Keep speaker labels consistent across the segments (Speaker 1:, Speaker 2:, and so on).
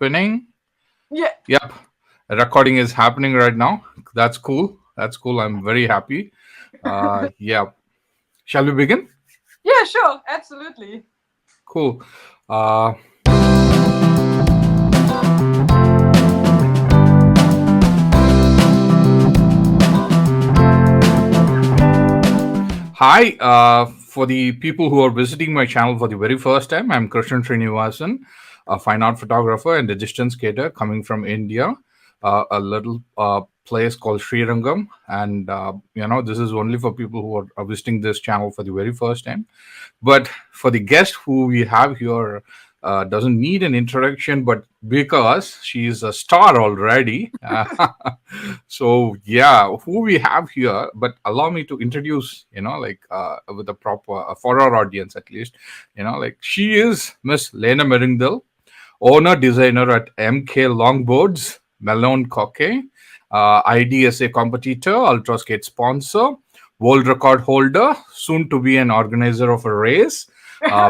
Speaker 1: happening?
Speaker 2: Yeah.
Speaker 1: Yep. Recording is happening right now. That's cool. That's cool. I'm very happy. Yeah. Shall we begin?
Speaker 2: Yeah, sure. Absolutely.
Speaker 1: Cool. Uh, Hi. For the people who are visiting my channel for the very first time, I'm Krishnan Srinivasan, a fine art photographer and a distance skater coming from India, a little place called Srirangam. And, this is only for people who are visiting this channel for the very first time. But for the guest who we have here, doesn't need an introduction, but because she's a star already. So yeah, who we have here, but allow me to introduce, with a proper for our audience at least, like she is Ms.Lena Meringdal, owner designer at MK Longboards, Malone Coque, IDSA competitor, Ultraskate sponsor, world record holder, soon to be an organizer of a race.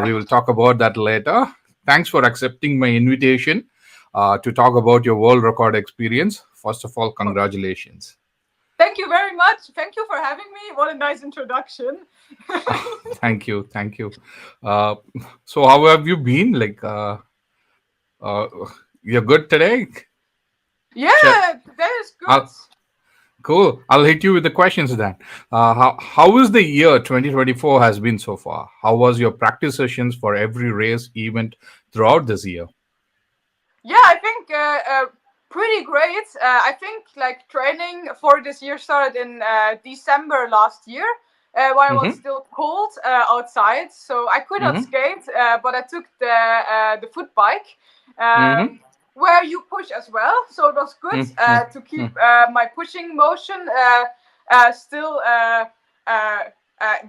Speaker 1: We will talk about that later. Thanks for accepting my invitation to talk about your world record experience. First of all, congratulations.
Speaker 2: Thank you very much. Thank you for having me. What a nice introduction.
Speaker 1: Thank you, thank you. Uh, so, how have you been? Uh, you're good today?
Speaker 2: Yeah,
Speaker 1: Shall,
Speaker 2: that is good.
Speaker 1: I'll, Cool. I'll hit you with the questions then. How is the year 2024 has been so far? How was your practice sessions for every race event throughout this year?
Speaker 2: Yeah, I think pretty great. I think like training for this year started in December last year. When it was
Speaker 1: Mm-hmm.
Speaker 2: still cold outside, so I could not
Speaker 1: Mm-hmm.
Speaker 2: skate, but I took the foot bike,
Speaker 1: Mm-hmm.
Speaker 2: where you push as well. So it was good to keep my pushing motion still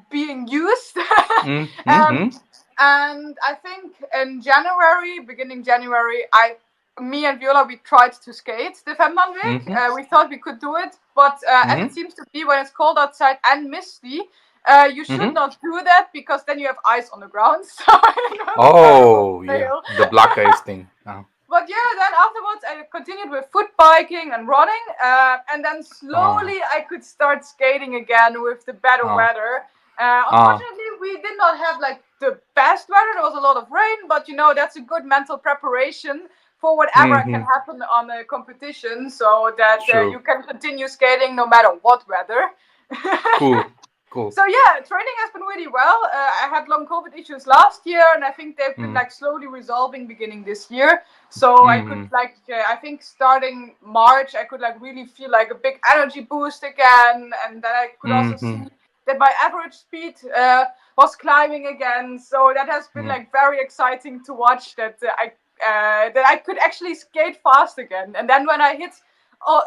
Speaker 2: being used. um,
Speaker 1: Mm-hmm.
Speaker 2: and I think in January, beginning January, me and Viola, we tried to skate the Vennbahn week.
Speaker 1: Mm-hmm.
Speaker 2: We thought we could do it, but as it
Speaker 1: Mm-hmm.
Speaker 2: seems to be when it's cold outside and misty, you should
Speaker 1: Mm-hmm.
Speaker 2: not do that because then you have ice on the ground. So it was a terrible
Speaker 1: Oh, yeah.
Speaker 2: fail.
Speaker 1: The black ice thing.
Speaker 2: But yeah, then afterwards I continued with foot biking and running, and then
Speaker 1: Oh,
Speaker 2: slowly I could start skating again with the better
Speaker 1: oh,
Speaker 2: weather.
Speaker 1: oh.
Speaker 2: Unfortunately, we did not have like the best weather. There was a lot of rain, but that's a good mental preparation for whatever can
Speaker 1: Mm-hmm.
Speaker 2: happen on a competition, so that
Speaker 1: True.
Speaker 2: you can continue skating no matter what weather.
Speaker 1: Cool. Cool.
Speaker 2: So yeah, training has been really well. I had long COVID issues last year, and I think they've been
Speaker 1: Mm-hmm.
Speaker 2: like slowly resolving beginning this year. So I could
Speaker 1: Mm-hmm.
Speaker 2: like, I think starting March, I could like really feel like a big energy boost again, and then I could also
Speaker 1: Mm-hmm.
Speaker 2: see that my average speed was climbing again. So that has been like very exciting to watch. That I could actually skate fast again. And then when I hit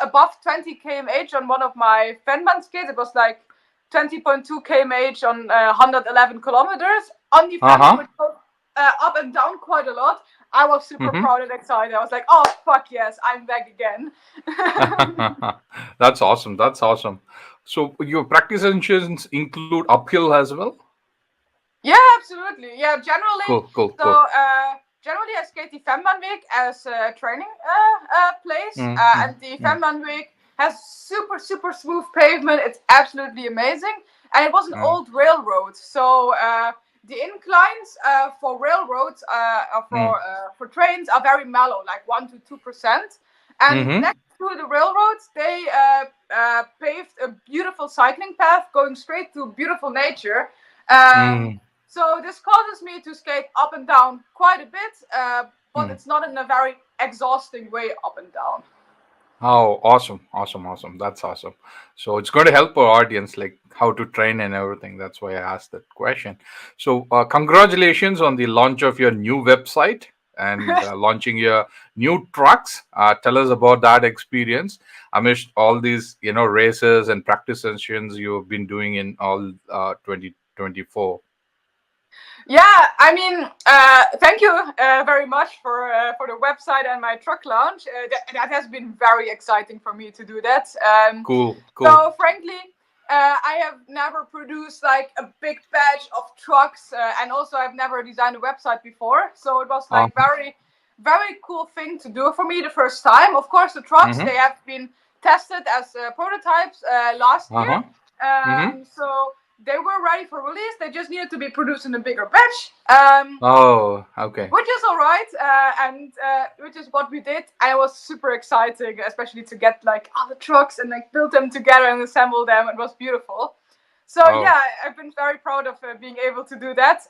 Speaker 2: above 20 km/h on one of my Vennbahn skates, it was like 20.2 km/h on 111 kilometers on the Vennbahn,
Speaker 1: Uh-huh.
Speaker 2: which goes up and down quite a lot. I was super
Speaker 1: Mm-hmm.
Speaker 2: proud and excited. I was like, oh, fuck yes, I'm back again.
Speaker 1: That's awesome. That's awesome. So your practice sessions include uphill as well?
Speaker 2: Yeah, absolutely. Yeah, generally.
Speaker 1: Cool, cool,
Speaker 2: So
Speaker 1: cool.
Speaker 2: generally, I skate the Vennbahn week as a training place,
Speaker 1: Mm-hmm.
Speaker 2: and the Vennbahn week has super super smooth pavement. It's absolutely amazing, and it was an
Speaker 1: Mm-hmm.
Speaker 2: old railroad. So the inclines for railroads for trains are very mellow, like 1 to 2%. And
Speaker 1: Mm-hmm.
Speaker 2: next to the railroads, they paved a beautiful cycling path going straight to beautiful nature. Um,
Speaker 1: Mm.
Speaker 2: so this causes me to skate up and down quite a bit, but
Speaker 1: Mm.
Speaker 2: it's not in a very exhausting way up and down.
Speaker 1: Oh, awesome, awesome, awesome. That's awesome. So it's going to help our audience, like how to train and everything. That's why I asked that question. So congratulations on the launch of your new website and launching your new trucks. Tell us about that experience amidst all these, races and practice sessions you've been doing in all 2024.
Speaker 2: Yeah, I mean, thank you very much for the website and my truck launch. That has been very exciting for me to do that.
Speaker 1: Cool, cool.
Speaker 2: So frankly, I have never produced like a big batch of trucks, and also I've never designed a website before. So it was like
Speaker 1: Uh,
Speaker 2: very very cool thing to do for me the first time. Of course, the trucks,
Speaker 1: Mm-hmm.
Speaker 2: they have been tested as prototypes last year.
Speaker 1: Uh-huh. Mm-hmm.
Speaker 2: So they were ready for release. They just needed to be produced in a bigger batch.
Speaker 1: Oh, okay.
Speaker 2: Which is all right, and which is what we did. And it was super exciting, especially to get like all the trucks and like build them together and assemble them. It was beautiful. So
Speaker 1: Oh,
Speaker 2: yeah, I've been very proud of being able to do that.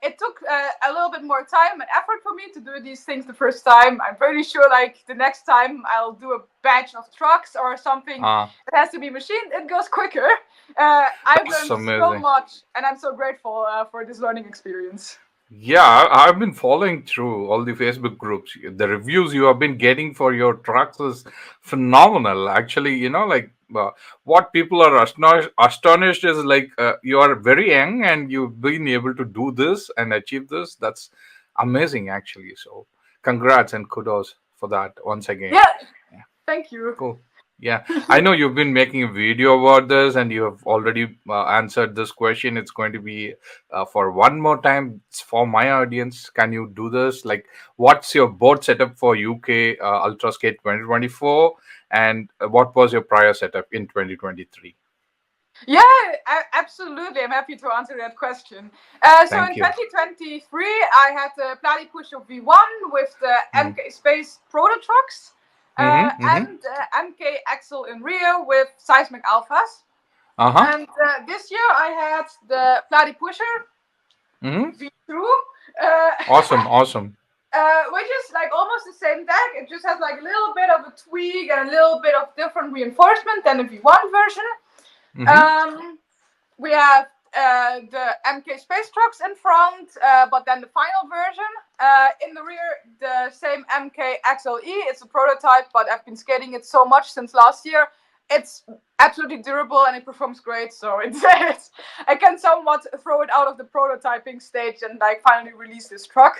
Speaker 2: It took a little bit more time and effort for me to do these things the first time. I'm pretty sure like the next time I'll do a batch of trucks or something that has to be machined, it goes quicker. I've
Speaker 1: that's
Speaker 2: learned so
Speaker 1: amazing.
Speaker 2: much, and I'm so grateful for this learning experience.
Speaker 1: Yeah, I've been following through all the Facebook groups. The reviews you have been getting for your trucks is phenomenal. Actually, like what people are astonished is like you are very young and you've been able to do this and achieve this. That's amazing, actually. So, congrats and kudos for that once again.
Speaker 2: Yeah, thank you.
Speaker 1: Cool. Yeah, I know you've been making a video about this and you have already answered this question. It's going to be for one more time. It's for my audience. Can you do this? Like, what's your board setup for UK Ultraskate 2024? And what was your prior setup in 2023?
Speaker 2: Yeah, absolutely. I'm happy to answer that question. So
Speaker 1: Thank
Speaker 2: in
Speaker 1: you.
Speaker 2: 2023, I had the Platypusher V1 with the
Speaker 1: Mm.
Speaker 2: MK Space Proto Trucks
Speaker 1: Mm-hmm. Mm-hmm.
Speaker 2: and MK Axle in rear with seismic alphas.
Speaker 1: Uh-huh.
Speaker 2: And this year I had the Platypusher
Speaker 1: Mm-hmm.
Speaker 2: V2.
Speaker 1: Awesome. Awesome.
Speaker 2: Which is like almost the same deck. It just has like a little bit of a tweak and a little bit of different reinforcement than the V1 version.
Speaker 1: Mm-hmm.
Speaker 2: We have the MK Space Trucks in front, but then the final version. In the rear, the same MK XLE. It's a prototype, but I've been skating it so much since last year. It's absolutely durable and it performs great, so I can somewhat throw it out of the prototyping stage and like finally release this truck.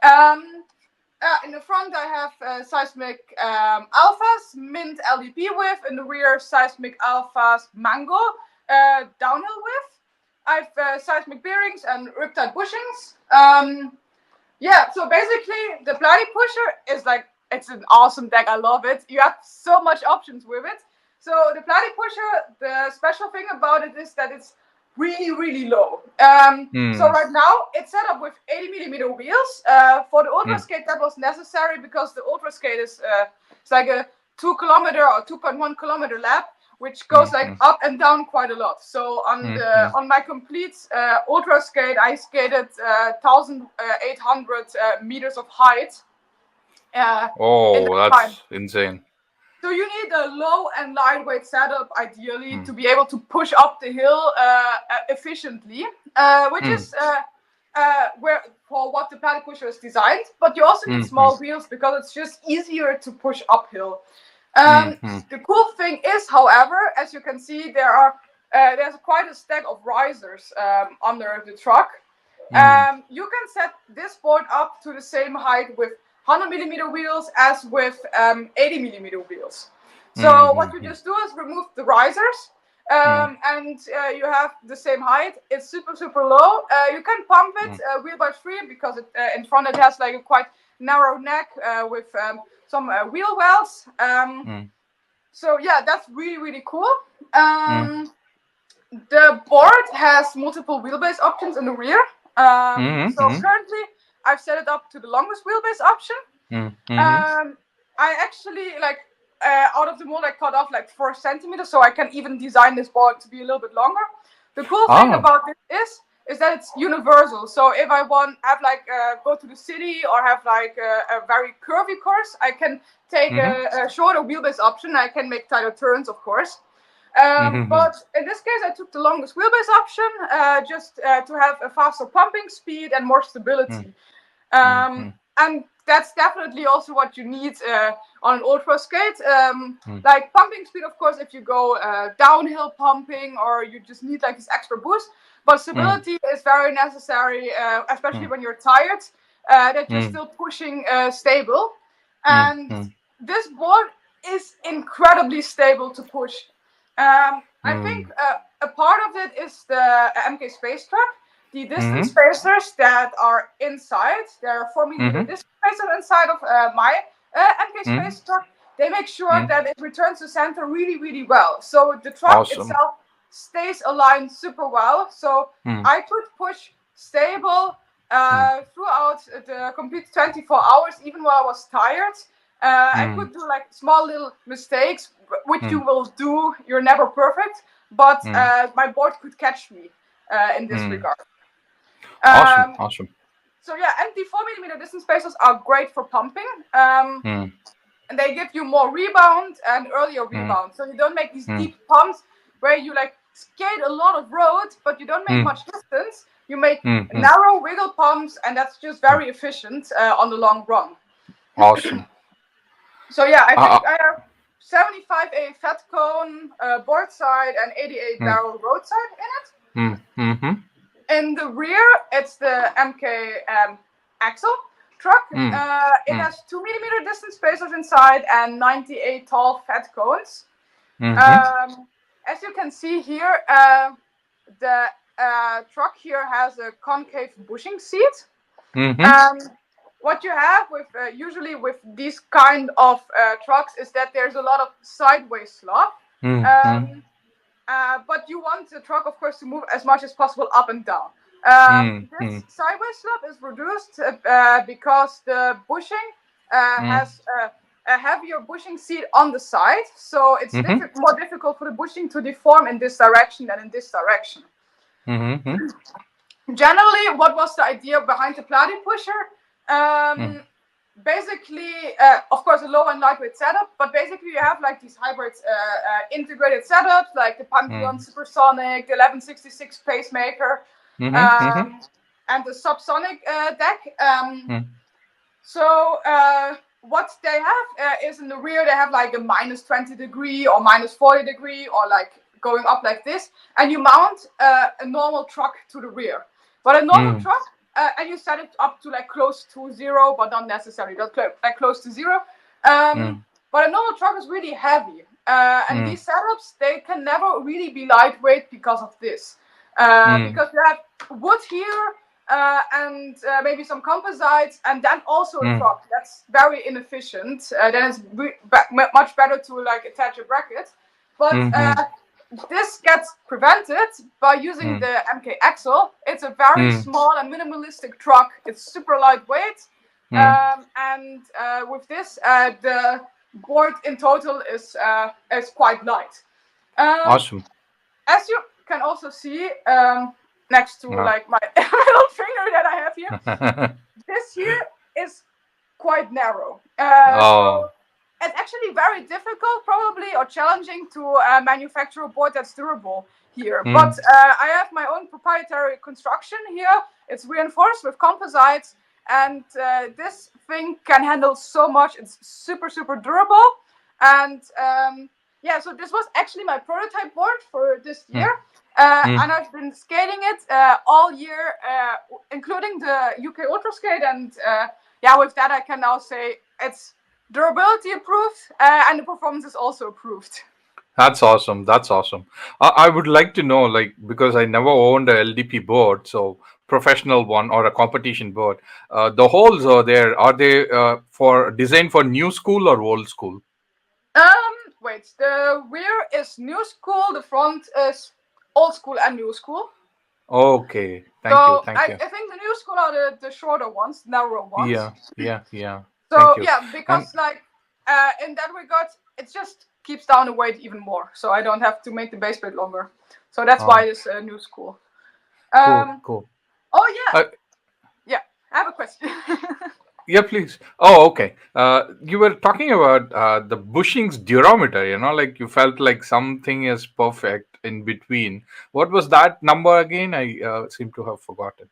Speaker 2: In the front, I have seismic alphas, mint LDP width. In the rear, seismic alphas, mango, downhill width. I have seismic bearings and riptide bushings. Yeah, so basically, the Platypusher is like, it's an awesome deck. I love it. You have so much options with it. So the Platypusher, the special thing about it is that it's really, really low. So
Speaker 1: Mm.
Speaker 2: right now, it's set up with 80mm wheels. For the
Speaker 1: Mm.
Speaker 2: Ultraskate, that was necessary because the Ultraskate is it's like a 2 kilometer or 2.1 kilometer lap, which goes
Speaker 1: Mm.
Speaker 2: like
Speaker 1: Mm.
Speaker 2: up and down quite a lot. So
Speaker 1: Mm. Mm.
Speaker 2: on my complete Ultraskate, I skated 1,800 meters of height in
Speaker 1: Oh,
Speaker 2: that time.
Speaker 1: that's insane.
Speaker 2: So you need a low and lightweight setup, ideally, to be able to push up the hill efficiently, which
Speaker 1: Mm.
Speaker 2: is where for what the Platypusher is designed. But you also need
Speaker 1: Mm. Mm.
Speaker 2: small wheels because it's just easier to push uphill.
Speaker 1: Mm. Mm.
Speaker 2: The cool thing is, however, as you can see, there's quite a stack of risers under the truck.
Speaker 1: Mm.
Speaker 2: You can set this board up to the same height with 100mm wheels as with 80mm wheels. So what you
Speaker 1: Mm.
Speaker 2: just do is remove the risers,
Speaker 1: Mm.
Speaker 2: and you have the same height. It's super, super low. You can pump it
Speaker 1: Mm.
Speaker 2: wheel by free because in front it has like a quite narrow neck with some wheel wells.
Speaker 1: Mm.
Speaker 2: So yeah, that's really, really cool.
Speaker 1: Mm.
Speaker 2: The board has multiple wheelbase options in the rear.
Speaker 1: Mm.
Speaker 2: So currently I've set it up to the longest wheelbase option.
Speaker 1: Mm. Mm.
Speaker 2: I actually like out of the mold I cut off like 4 centimeters, so I can even design this board to be a little bit longer. The cool thing
Speaker 1: Ah.
Speaker 2: about this is that it's universal. So if I have like go to the city or have like a very curvy course, I can take
Speaker 1: Mm.
Speaker 2: a shorter wheelbase option. I can make tighter turns, of course.
Speaker 1: Mm.
Speaker 2: But in this case, I took the longest wheelbase option just to have a faster pumping speed and more stability.
Speaker 1: Mm.
Speaker 2: And that's definitely also what you need on an Ultraskate.
Speaker 1: Mm.
Speaker 2: Like pumping speed, of course, if you go downhill pumping or you just need like this extra boost. But
Speaker 1: Mm.
Speaker 2: stability is very necessary, especially
Speaker 1: Mm.
Speaker 2: when you're tired, that you're
Speaker 1: Mm.
Speaker 2: still pushing stable.
Speaker 1: Mm.
Speaker 2: And
Speaker 1: Mm.
Speaker 2: this board is incredibly stable to push. I think
Speaker 1: Mm.
Speaker 2: a part of it is the MK Space Truck. the distance spacers that are inside, there are 4mm distance spacers inside of my MK Space truck. They make sure that it returns to center really, really well. So the truck itself stays aligned super well. So I could push stable throughout the complete 24 hours, even while I was tired. I could do like small little mistakes, which you will do. You're never perfect, but my board could catch me in this regard.
Speaker 1: Awesome.
Speaker 2: So yeah, and the 4mm distance spacers are great for pumping. And they give you more rebound and earlier rebound. So you don't make these deep pumps where you like skate a lot of road, but you don't make much distance. You make narrow wiggle pumps, and that's just very efficient on the long run.
Speaker 1: Awesome.
Speaker 2: So yeah, I think I have 75A fat cone board side and 88 barrel roadside in it. In the rear, it's the MK axle truck. It has 2mm distance spacers inside and 98 tall fat cones. As you can see here, the truck here has a concave bushing seat. What you have with usually with these kind of trucks is that there's a lot of sideways slop. But you want the truck, of course, to move as much as possible up and down. This sideways slop is reduced because the bushing has a heavier bushing seat on the side, so it's more difficult for the bushing to deform in this direction than in this direction. Generally, what was the idea behind the Pladi pusher? Basically, of course, a low and lightweight setup, but basically you have like these hybrid integrated setups, like the Pantheon Supersonic, the 1166 pacemaker, and the subsonic deck. So what they have is in the rear, they have like a minus 20 degree or minus 40 degree or like going up like this, and you mount a normal truck to the rear. But a normal truck, and you set it up to like close to zero, but not necessarily like close to zero. But a normal truck is really heavy, and these setups, they can never really be lightweight because of this. Because you have wood here and maybe some composites, and then also a truck. That's very inefficient. Then it's much better to like attach a bracket. But this gets prevented by using the MK axle. It's a very small and minimalistic truck. It's super lightweight, and with this, the board in total is quite light.
Speaker 1: Awesome.
Speaker 2: As you can also see, next to like my little finger that I have here, this here is quite narrow. So it's actually very difficult, probably, or challenging to manufacture a board that's durable here. But I have my own proprietary construction here. It's reinforced with composites, and this thing can handle so much. It's super, super durable. And yeah, so this was actually my prototype board for this year. And I've been skating it all year, including the UK Ultraskate. And yeah, with that, I can now say it's durability approved, and the performance is also approved.
Speaker 1: That's awesome. I would like to know, like, because I never owned a LDP board, so professional one or a competition board. The holes are there. Are they designed for new school or old school?
Speaker 2: Wait, the rear is new school. The front is old school and new school.
Speaker 1: Okay, thank you.
Speaker 2: I think the new school are the shorter ones, narrow ones.
Speaker 1: Yeah.
Speaker 2: So yeah, because like in that regard, it just keeps down the weight even more. So I don't have to make the base plate longer. So that's why it's new school.
Speaker 1: Cool.
Speaker 2: Oh yeah. Yeah, I have a question.
Speaker 1: Yeah, please. Oh, okay. You were talking about the Bushings durometer, like you felt like something is perfect in between. What was that number again? I seem to have forgotten.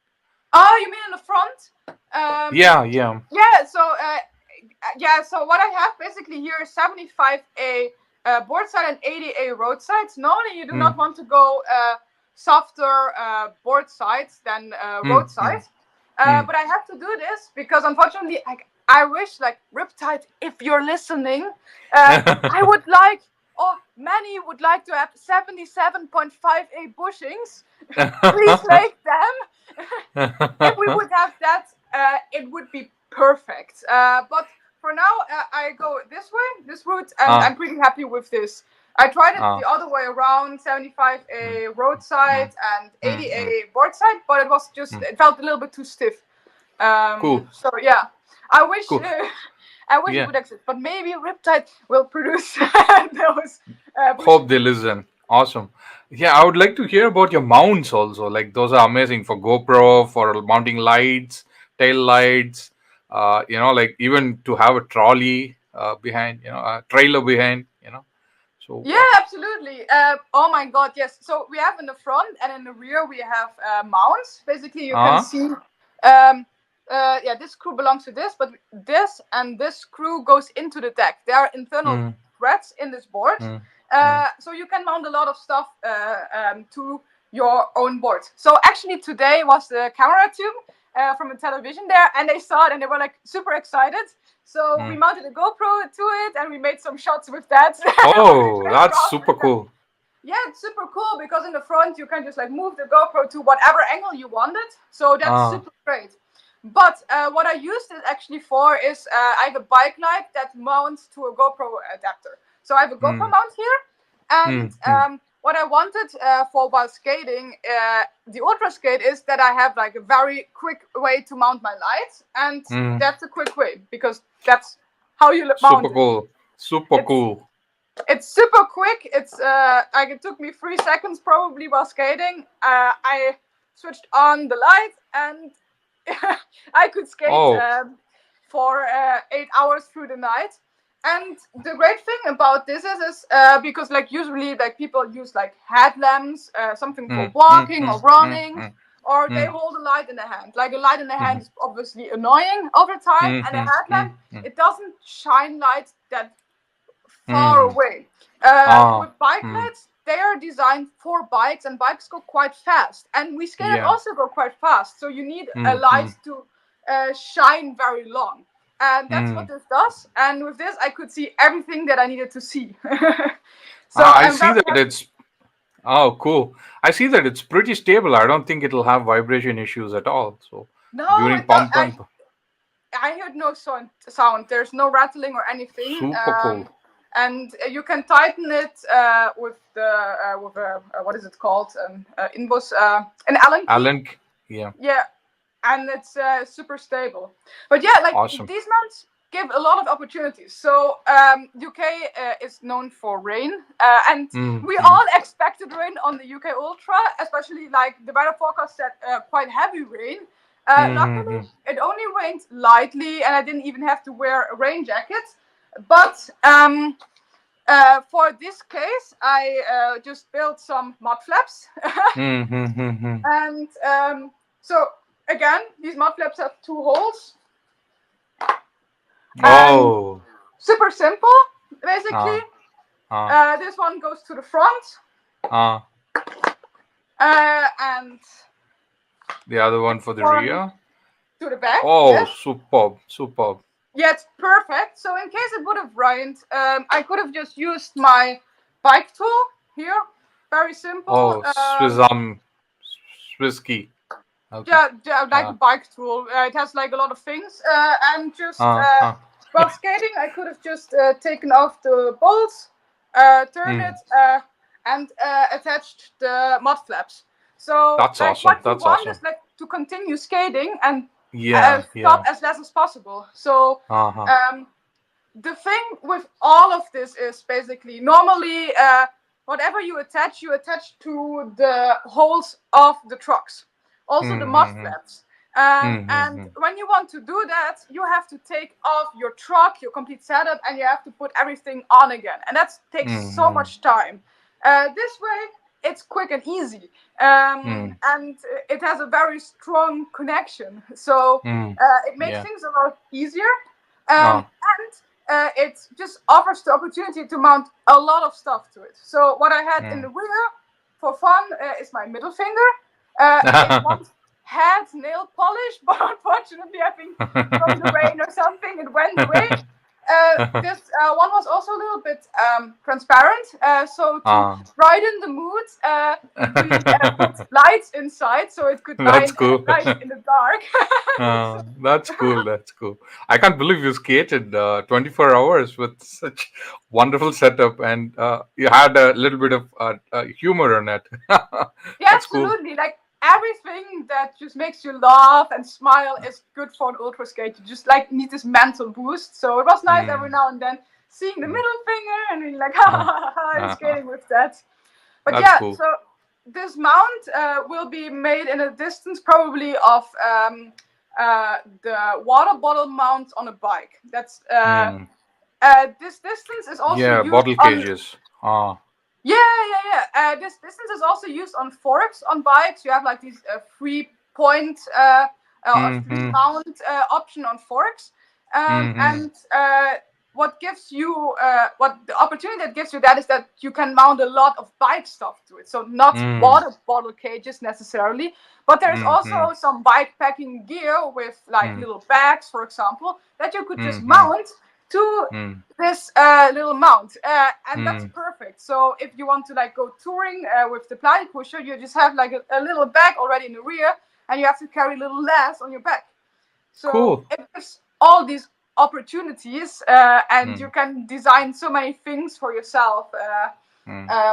Speaker 2: Oh, you mean in the front?
Speaker 1: Yeah.
Speaker 2: Yeah, so what I have basically here is 75A board side and 80A road sides. Normally you do not want to go softer board sides than road sides. But I have to do this because unfortunately I wish, like, Riptide, if you're listening, I would like, or many would like to have 77.5A bushings. Please make them. If we would have that, it would be perfect. But for now, I go this way, this route, and I'm pretty happy with this. I tried it the other way around, 75 a roadside and 80 a board side, but it was just, it felt a little bit too stiff.
Speaker 1: Cool.
Speaker 2: So yeah, I wish
Speaker 1: Cool.
Speaker 2: I wish
Speaker 1: Yeah.
Speaker 2: it would exist, but maybe Riptide will produce those.
Speaker 1: Hope they listen. Awesome. Yeah, I would like to hear about your mounts also. Like those are amazing for GoPro, for mounting lights, tail lights. Like even to have a trolley behind, a trailer behind. So
Speaker 2: Yeah, absolutely. Oh my God, yes. So we have in the front and in the rear we have mounts. Basically, you can see. Yeah, this screw belongs to this, but this and this screw goes into the deck. There are internal threads in this board, so you can mount a lot of stuff to your own board. So actually, today was the camera tube from a television there, and they saw it and they were like super excited. So we mounted a GoPro to it, and we made some shots with that.
Speaker 1: Oh, that's super cool.
Speaker 2: Yeah, it's super cool because in the front you can just like move the GoPro to whatever angle you want it. So that's super great. But what I used it actually for is I have a bike light that mounts to a GoPro adapter. So I have a GoPro mount here, and what I wanted for while skating the Ultraskate is that I have like a very quick way to mount my lights, and that's a quick way because that's how you mount
Speaker 1: Super cool. Super cool.
Speaker 2: It's super quick. It's like it took me 3 seconds probably while skating. I switched on the light and I could skate for 8 hours through the night. And the great thing about this is because like usually like people use like headlamps, something for walking or running, or they hold a light in the hand. Like a light in the hand is obviously annoying over time, and a headlamp it doesn't shine light that far away. With bike lights, they are designed for bikes, and bikes go quite fast. And we skaters also go quite fast, so you need a light to shine very long. And that's what this does. And with this, I could see everything that I needed to see. So
Speaker 1: I see that it's. Oh, cool! I see that it's pretty stable. I don't think it'll have vibration issues at all. So during pump and
Speaker 2: I heard no sound. There's no rattling or anything.
Speaker 1: Super cool.
Speaker 2: And you can tighten it with what is it called? Inbos, an Allen key.
Speaker 1: Allen, yeah.
Speaker 2: Yeah, and it's super stable. But yeah, like
Speaker 1: awesome.
Speaker 2: These mounts give a lot of opportunities. So UK is known for rain, and we all expected rain on the UK Ultra, especially like the weather forecast said quite heavy rain. Luckily, it only rained lightly, and I didn't even have to wear a rain jacket. But for this case, I just built some mud flaps. And so again, these mud flaps have 2 holes.
Speaker 1: Oh.
Speaker 2: Super simple, basically. This one goes to the front. And
Speaker 1: the other one for the rear?
Speaker 2: To the back.
Speaker 1: Oh, yes. Superb.
Speaker 2: Yeah, it's perfect. So in case it would have rained, I could have just used my bike tool here. Very simple.
Speaker 1: Oh, Swiss key.
Speaker 2: Okay. Yeah, like a bike tool. It has like a lot of things. And just while skating, I could have just taken off the bolts, turned it, and attached the mud flaps. So
Speaker 1: that's
Speaker 2: like,
Speaker 1: awesome.
Speaker 2: what
Speaker 1: that's
Speaker 2: you want
Speaker 1: awesome.
Speaker 2: is like to continue skating and
Speaker 1: stop
Speaker 2: as less as possible. So the thing with all of this is basically normally whatever you attach to the holes of the trucks, also the mud flaps. And when you want to do that, you have to take off your truck, your complete setup, and you have to put everything on again. And that takes so much time. This way, it's quick and easy. And it has a very strong connection. So it makes things a lot easier. And it just offers the opportunity to mount a lot of stuff to it. So what I had in the rear for fun is my middle finger. It once had nail polish, but unfortunately, I think from the rain or something, it went away. This one was also a little bit transparent, so to brighten the mood, we put lights inside, so it could
Speaker 1: That's cool.
Speaker 2: light in the dark.
Speaker 1: That's cool. That's cool. I can't believe you skated 24 hours with such wonderful setup, and you had a little bit of humor on it.
Speaker 2: Yeah,
Speaker 1: That's cool.
Speaker 2: absolutely. Like everything that just makes you laugh and smile is good for an ultra skate. You just like need this mental boost. So it was nice every now and then seeing the middle finger and being like, ha ha ha ha, and skating with that. But
Speaker 1: That's
Speaker 2: yeah,
Speaker 1: cool.
Speaker 2: so this mount will be made in a distance probably of the water bottle mount on a bike. That's this distance is also
Speaker 1: Yeah,
Speaker 2: used
Speaker 1: bottle
Speaker 2: on.
Speaker 1: cages. Ah.
Speaker 2: Yeah. This distance is also used on forks on bikes. You have like these 3 point, a 3 mount option on forks, and what gives you what the opportunity that gives you that is that you can mount a lot of bike stuff to it. So not water bottle cages necessarily, but there's also some bike packing gear with like little bags, for example, that you could just mount to this little mount, and that's perfect. So if you want to like go touring with the plyo pusher, you just have like a little bag already in the rear, and you have to carry little less on your back. So
Speaker 1: Cool.
Speaker 2: it gives all these opportunities, and you can design so many things for yourself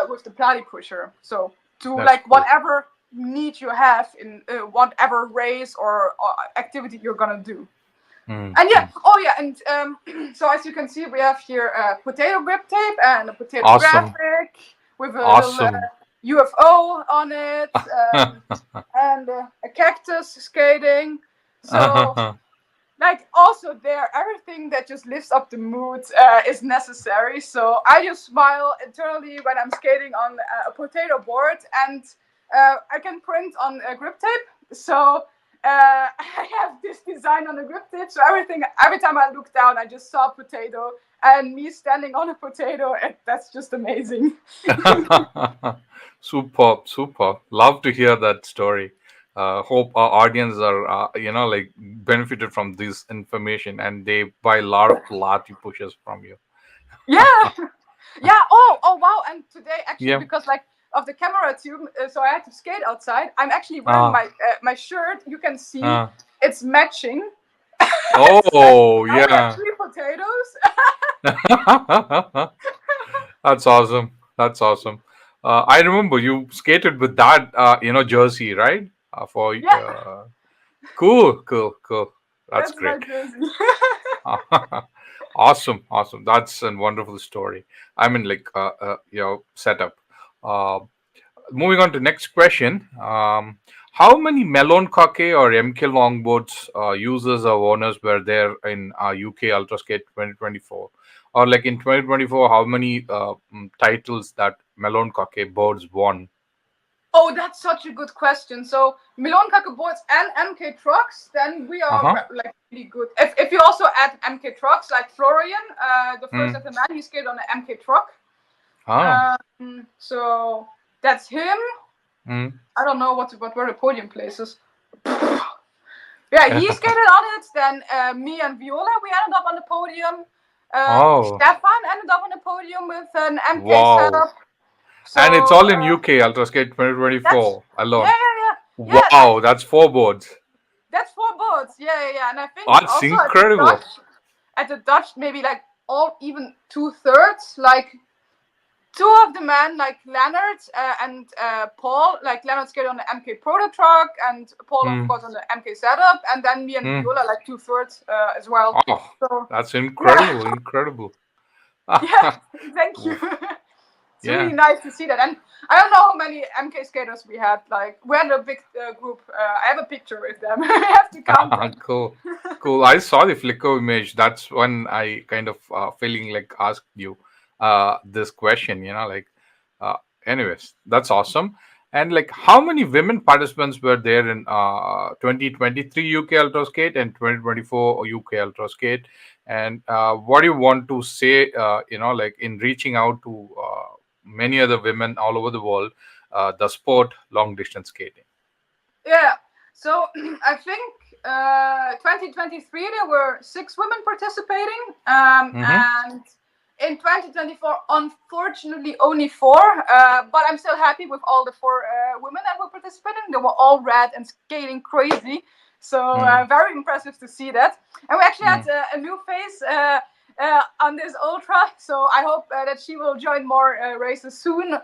Speaker 2: with the plyo pusher. So to
Speaker 1: That's
Speaker 2: like
Speaker 1: cool.
Speaker 2: whatever need you have in whatever race or activity you're gonna do. And yeah, and so as you can see, we have here potato grip tape and a potato
Speaker 1: Awesome.
Speaker 2: graphic with a little
Speaker 1: Awesome.
Speaker 2: UFO on it, and a cactus skating. So, like, also there, everything that just lifts up the mood is necessary. So I just smile internally when I'm skating on a potato board, and I can print on grip tape. So I have this design on the grip tape. So every time I look down, I just saw a potato and me standing on a potato. And that's just amazing.
Speaker 1: Superb. Love to hear that story. Hope our audience are, like benefited from this information and they buy a lot of Pilates pushes from you.
Speaker 2: Yeah. Yeah. Oh, wow. And today, actually,
Speaker 1: Yeah.
Speaker 2: because like of the camera tube, so I had to skate outside. I'm actually wearing my shirt. You can see it's matching.
Speaker 1: Oh,
Speaker 2: I only have
Speaker 1: yeah.
Speaker 2: 3 potatoes.
Speaker 1: That's awesome. That's awesome. I remember you skated with that, jersey, right? For
Speaker 2: Yeah,
Speaker 1: cool. That's
Speaker 2: that's my
Speaker 1: great.
Speaker 2: jersey.
Speaker 1: Awesome. That's a wonderful story. I mean, like, setup. Uh, Moving on to next question. How many Melon Kake or MK longboards users or owners were there in UK Ultraskate 2024? Or like in 2024, how many titles that Melon Kake boards won?
Speaker 2: Oh, that's such a good question. So Milan boards and MK trucks, then we
Speaker 1: Uh
Speaker 2: are
Speaker 1: huh.
Speaker 2: like really good. If you also add MK trucks, like Florian, the first
Speaker 1: Mm.
Speaker 2: of the man, he skated on an MK truck.
Speaker 1: Ah.
Speaker 2: So that's him.
Speaker 1: Mm.
Speaker 2: I don't know what were the podium places. Yeah, he skated on it. Then me and Viola, we ended up on the podium.
Speaker 1: Oh,
Speaker 2: Stefan ended up on the podium with an MK
Speaker 1: wow.
Speaker 2: setup.
Speaker 1: And it's
Speaker 2: So
Speaker 1: all in UK Ultraskate
Speaker 2: that's
Speaker 1: 2024 alone.
Speaker 2: yeah.
Speaker 1: Wow, that's four boards.
Speaker 2: That's 4 boats. Yeah. And I think
Speaker 1: That's
Speaker 2: also
Speaker 1: incredible.
Speaker 2: at the Dutch, maybe like all even 2/3. Like two of the men, like Leonard and Paul, like Leonard skated on the MK Proto truck, and Paul, of
Speaker 1: Mm.
Speaker 2: course, on the MK setup, and then me and
Speaker 1: Mm.
Speaker 2: Viola, like 2/3 as well.
Speaker 1: Oh,
Speaker 2: So
Speaker 1: that's
Speaker 2: yeah,
Speaker 1: incredible.
Speaker 2: yeah. Thank you. It's really
Speaker 1: Yeah.
Speaker 2: nice to see that. And I don't know how many MK skaters we had. Like, we had a big group. I have a picture with them. I have to count them.
Speaker 1: Cool. I saw the Flickr image. That's when I kind of feeling like asked you this question. Uh, anyways, that's awesome. And like, how many women participants were there in 2023 UK Ultraskate and 2024 UK Ultraskate? And what do you want to say? Like in reaching out to many other women all over the world, the sport long distance skating.
Speaker 2: Yeah. So I think 2023 there were 6 women participating,
Speaker 1: Mm-hmm.
Speaker 2: and in 2024, unfortunately, only 4. But I'm still happy with all the 4 women that were participating. They were all red and skating crazy. So very impressive to see that. And we actually had a new face on this ultra. So I hope that she will join more races soon.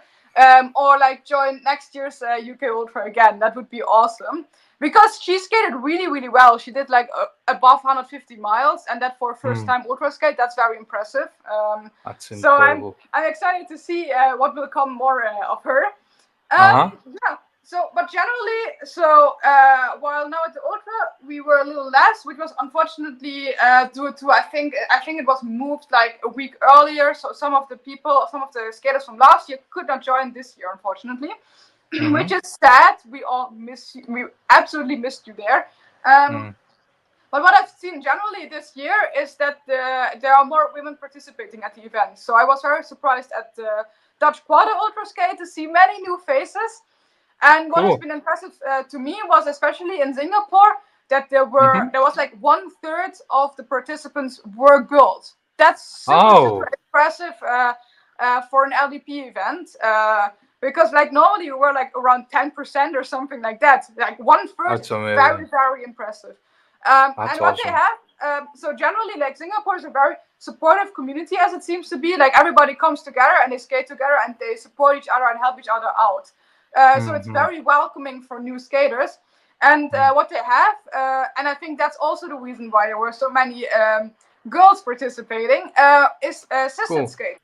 Speaker 2: Or like join next year's UK Ultra again. That would be awesome. Because she skated really, really well. She did like above 150 miles, and that for first time Ultraskate, that's very impressive.
Speaker 1: That's
Speaker 2: So
Speaker 1: incredible.
Speaker 2: I'm excited to see what will come more of her.
Speaker 1: Uh-huh.
Speaker 2: Yeah. So, but generally, while now at the Ultra we were a little less, which was unfortunately due to I think it was moved like a week earlier. So some of the skaters from last year could not join this year, unfortunately. Which is sad. We all miss you. We absolutely missed you there. But what I've seen generally this year is that there are more women participating at the event. So I was very surprised at the Dutch Quarter Ultraskate to see many new faces. And what has been impressive to me was especially in Singapore that there was like 1/3 of the participants were girls. That's super impressive for an LDP event. Because like normally you were like around 10% or something like that. Like 1/3 is very, very impressive. And what they have, so generally like Singapore is a very supportive community, as it seems to be. Like everybody comes together and they skate together and they support each other and help each other out. So it's very welcoming for new skaters. And what they have, and I think that's also the reason why there were so many girls participating, is assisted skate.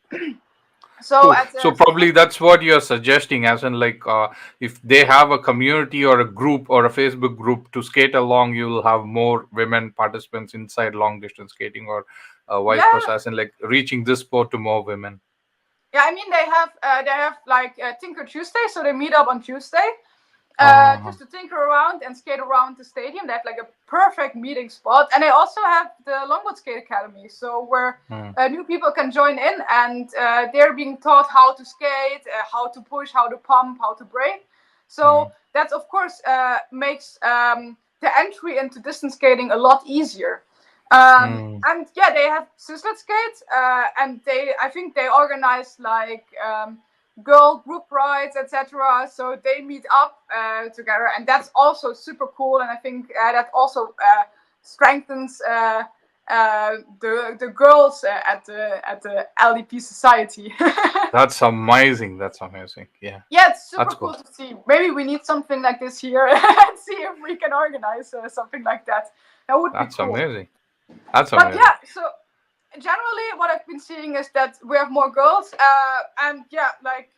Speaker 1: So, so probably that's what you're suggesting, as in like if they have a community or a group or a Facebook group to skate along, you'll have more women participants inside long distance skating, or vice versa, as in like reaching this sport to more women.
Speaker 2: Yeah, I mean they have like Tinker Tuesday, so they meet up on Tuesday. Just to tinker around and skate around the stadium. They have like a perfect meeting spot. And they also have the Longboards Skate Academy, so where new people can join in and they're being taught how to skate, how to push, how to pump, how to brake. So that of course makes the entry into distance skating a lot easier. And yeah, they have Sizzlet Skate, and I think they organize like girl group rides, etc. So they meet up together, and that's also super cool. And I think that also strengthens the girls at the LDP society.
Speaker 1: That's amazing. That's amazing. Yeah.
Speaker 2: Yeah, it's super cool to see. Maybe we need something like this here and see if we can organize something like that. That would be cool.
Speaker 1: Amazing. That's amazing.
Speaker 2: But yeah, so generally what I've been seeing is that we have more girls, and yeah, like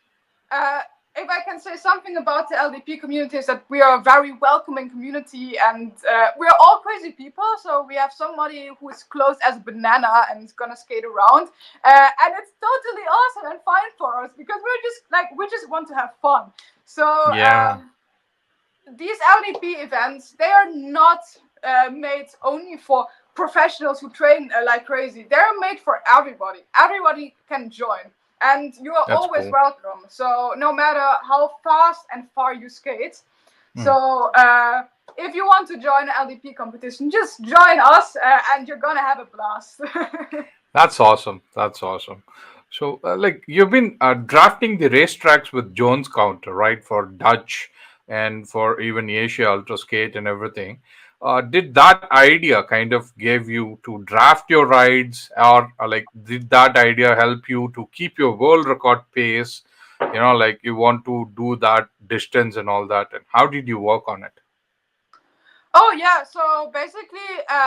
Speaker 2: if I can say something about the LDP community is that we are a very welcoming community, and we're all crazy people. So we have somebody who is close as a banana and is gonna skate around, and it's totally awesome and fine for us because we just want to have fun. So these LDP events, they are not made only for professionals who train like crazy. They're made for everybody. Everybody can join. And you are always welcome. So no matter how fast and far you skate. So if you want to join an LDP competition, just join us and you're going to have a blast.
Speaker 1: That's awesome. That's awesome. So like you've been drafting the racetracks with Jones Counter, right? For Dutch and for even Asia Ultraskate and everything. Did that idea kind of give you to draft your rides, or like did that idea help you to keep your world record pace? You know, like you want to do that distance and all that. And how did you work on it?
Speaker 2: Oh yeah, so basically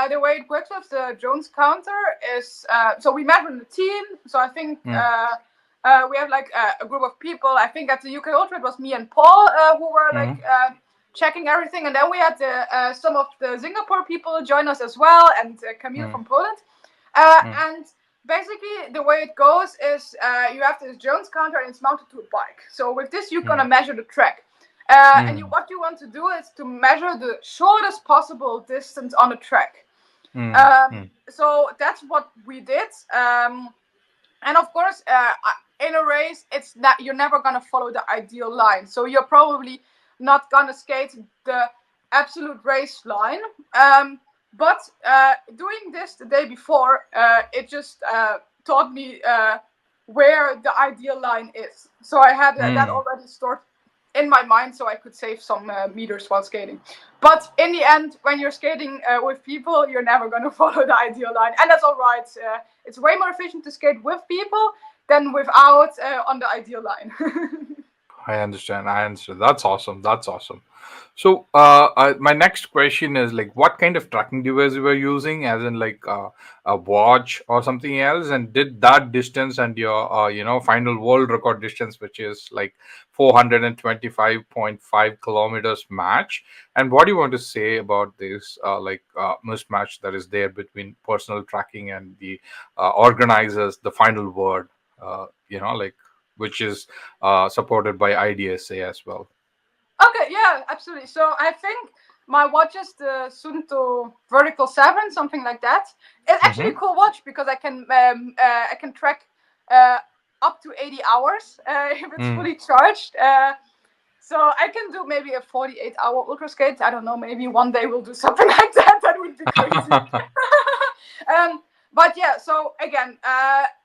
Speaker 2: the way it works with the Jones Counter is so we met with the team. So I think we have like a group of people. I think at the UK Ultra it was me and Paul who were like checking everything, and then we had some of the Singapore people join us as well, and Camille from Poland. And basically the way it goes is you have this Jones Counter and it's mounted to a bike. So with this you're gonna measure the track. And what you want to do is to measure the shortest possible distance on the track. So that's what we did. And of course, in a race, you're never gonna follow the ideal line. So you're probably not gonna skate the absolute race line. But doing this the day before, it just taught me where the ideal line is. So I had that already stored in my mind, so I could save some meters while skating. But in the end, when you're skating with people, you're never going to follow the ideal line, and that's all right. It's way more efficient to skate with people than without on the ideal line.
Speaker 1: I understand. That's awesome. That's awesome. So, my next question is like, what kind of tracking device you were using, as in like a watch or something else, and did that distance and your final world record distance, which is like 425.5 kilometers, match? And what do you want to say about this mismatch that is there between personal tracking and the organizers, the final word, like which is supported by IDSA as well?
Speaker 2: Okay, yeah, absolutely. So I think my watch is the Sunto Vertical 7, something like that. It's actually a
Speaker 1: Mm-hmm.
Speaker 2: cool watch because I can track up to 80 hours if it's fully charged. So I can do maybe a 48-hour ultra skate. I don't know, maybe one day we'll do something like that. That would be crazy. But yeah, so again,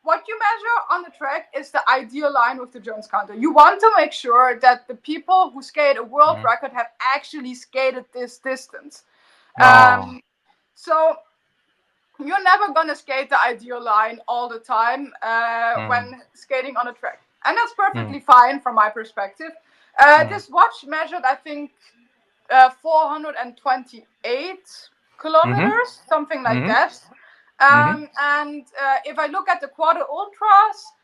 Speaker 2: what you measure on the track is the ideal line with the Jones counter. You want to make sure that the people who skate a world record have actually skated this distance.
Speaker 1: Oh.
Speaker 2: So you're never gonna skate the ideal line all the time when skating on a track, and that's perfectly fine from my perspective. This watch measured, I think, 428
Speaker 1: Mm-hmm.
Speaker 2: kilometers, something like
Speaker 1: Mm-hmm.
Speaker 2: that.
Speaker 1: Mm-hmm.
Speaker 2: And if I look at the quarter ultras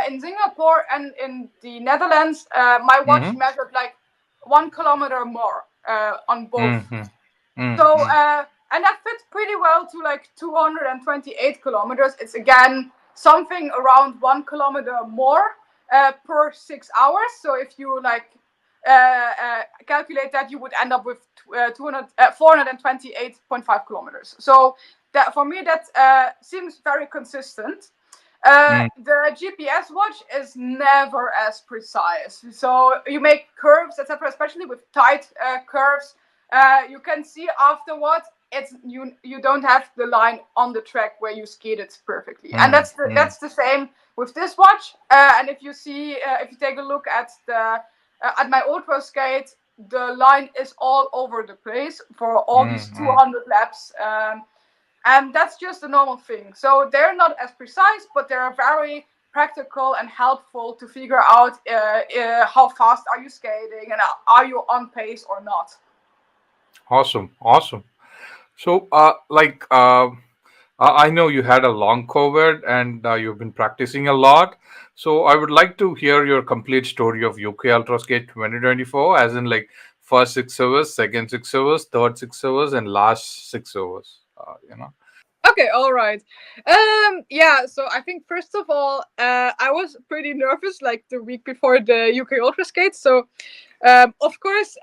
Speaker 2: in Singapore and in the Netherlands, my watch
Speaker 1: Mm-hmm.
Speaker 2: measured like 1 kilometer more on both.
Speaker 1: Mm-hmm.
Speaker 2: So,
Speaker 1: Mm-hmm.
Speaker 2: and that fits pretty well to like 228 kilometers. It's again something around 1 kilometer more per 6 hours. So if you like calculate that, you would end up with 428.5 kilometers. So that for me, that seems very consistent. The GPS watch is never as precise. So you make curves, etc., especially with tight curves. You can see afterwards you don't have the line on the track where you skated perfectly, and that's the same with this watch. And if you take a look at at my ultra skate, the line is all over the place for all these 200 laps. And that's just a normal thing. So they're not as precise, but they're very practical and helpful to figure out how fast are you skating and are you on pace or not.
Speaker 1: Awesome. Awesome. So, I know you had a long COVID and you've been practicing a lot. So, I would like to hear your complete story of UK Ultraskate 2024, as in like first 6 hours, second 6 hours, third 6 hours, and last 6 hours.
Speaker 2: Okay, all right. Yeah, so I think first of all, I was pretty nervous like the week before the UK Ultraskate. So, of course,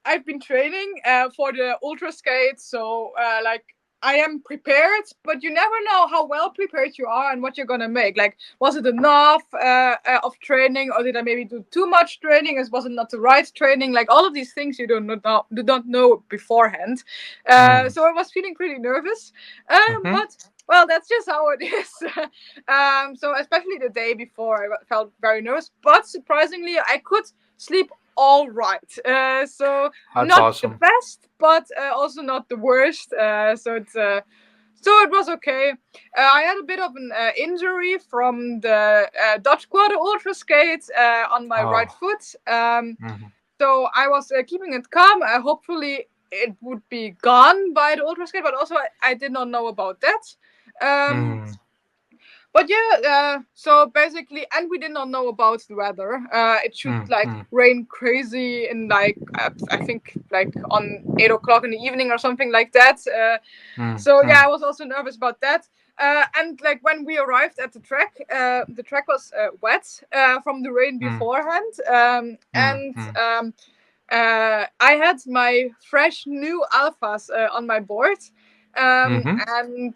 Speaker 2: I've been training for the Ultraskate. So, like, I am prepared, but you never know how well prepared you are and what you're gonna make. Like, was it enough of training, or did I maybe do too much training? Was it not the right training? Like all of these things you do not know beforehand. So I was feeling pretty nervous,
Speaker 1: Mm-hmm.
Speaker 2: but well, that's just how it is. So especially the day before, I felt very nervous, but surprisingly, I could sleep all right. So
Speaker 1: That's
Speaker 2: not the
Speaker 1: awesome.
Speaker 2: best, but also not the worst. So it was okay. I had a bit of an injury from the Dutch quarter ultra skate on my right
Speaker 1: Oh.
Speaker 2: foot.
Speaker 1: Mm-hmm.
Speaker 2: So I was keeping it calm. Hopefully it would be gone by the ultra skate, but also I did not know about that. Um,
Speaker 1: Mm-hmm.
Speaker 2: but yeah, so basically, and we did not know about the weather. It should like
Speaker 1: Mm-hmm.
Speaker 2: rain crazy in like I think like on 8 o'clock in the evening or something like that. So yeah, I was also nervous about that. And like when we arrived at the track was wet from the rain beforehand, and I had my fresh new alphas on my board.
Speaker 1: Mm-hmm.
Speaker 2: And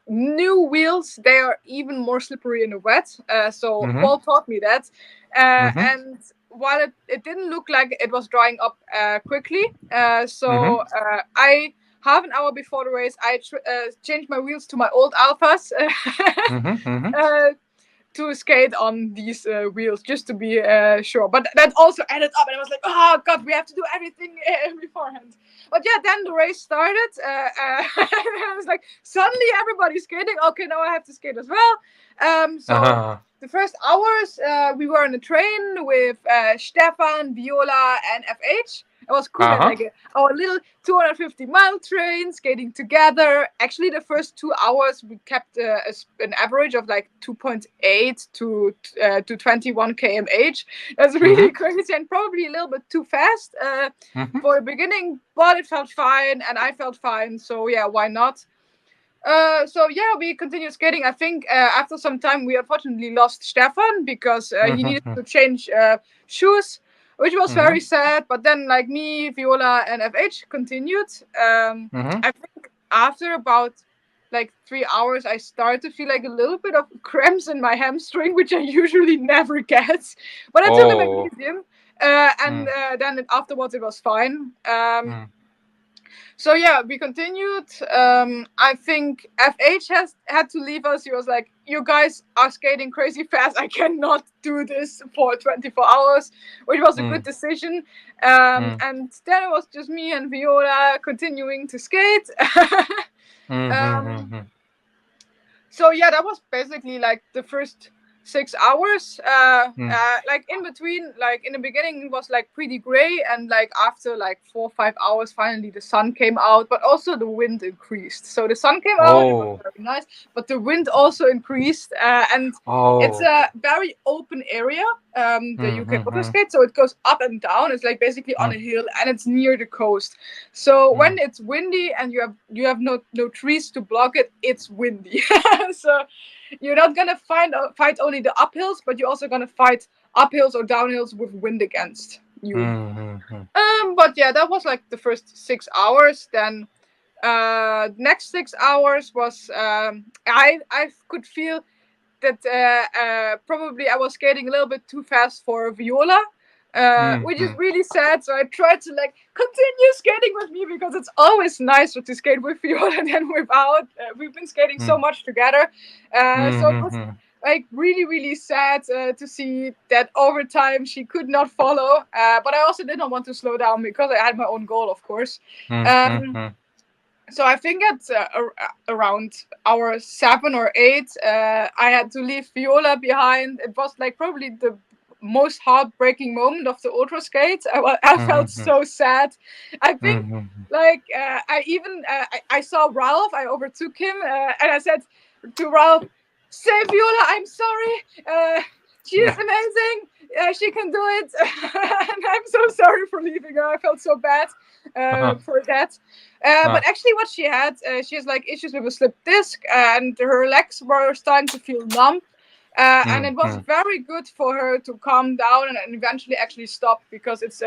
Speaker 2: new wheels, they are even more slippery in the wet. So
Speaker 1: Mm-hmm.
Speaker 2: Paul taught me that.
Speaker 1: Mm-hmm.
Speaker 2: And while it didn't look like it was drying up quickly,
Speaker 1: Mm-hmm.
Speaker 2: so I half an hour before the race, I changed my wheels to my old Alphas. To skate on these wheels, just to be sure. But that also added up, and I was like, oh god, we have to do everything beforehand. But yeah, then the race started. I was like, suddenly everybody's skating. Okay, now I have to skate as well. So the first hours, we were on a train with Stefan, Viola, and FH. It was cool. Like our little 250-mile train skating together. Actually, the first 2 hours we kept an average of like 2.8 to 21 km/h. That's really crazy and probably a little bit too fast for the beginning, but it felt fine and I felt fine. So yeah, why not? So yeah, we continued skating. I think after some time we unfortunately lost Stefan because he needed to change shoes, which was very sad. But then like me, Viola, and FH continued. I think after about like 3 hours, I started to feel like a little bit of cramps in my hamstring, which I usually never get. But I took the magnesium, and then afterwards it was fine. So yeah, we continued. I think FH had to leave us. He was like, "You guys are skating crazy fast. I cannot do this for 24 hours," which was a good decision. And then it was just me and Viola continuing to skate. So yeah, that was basically like the first 6 hours. Like in between, like in the beginning, it was like pretty gray, and like after like 4 or 5 hours, finally the sun came out, but also the wind increased. So the sun came out, it was very nice, but the wind also increased, and it's a very open area, the UK Ultraskate, so it goes up and down. It's like basically on a hill, and it's near the coast. So when it's windy and you have no trees to block it, it's windy. So you're not gonna fight only the uphills, but you're also gonna fight uphills or downhills with wind against you. But yeah, that was like the first 6 hours. Then next 6 hours was I could feel that probably I was skating a little bit too fast for Viola. Which is really sad. So I tried to like continue skating with me because it's always nicer to skate with Viola than without. We've been skating so much together. So it was like really, really sad to see that over time she could not follow. But I also did not want to slow down because I had my own goal, of course. So I think at around hour 7 or 8, I had to leave Viola behind. It was like probably the most heartbreaking moment of the Ultraskate. I felt so sad. I think like I saw Ralph. I overtook him and I said to Ralph, "Say Viola, I'm sorry. She is amazing. She can do it." And I'm so sorry for leaving her. I felt so bad for that. But actually what she has like issues with a slip disc, and her legs were starting to feel numb. And it was very good for her to calm down and eventually actually stop, because it's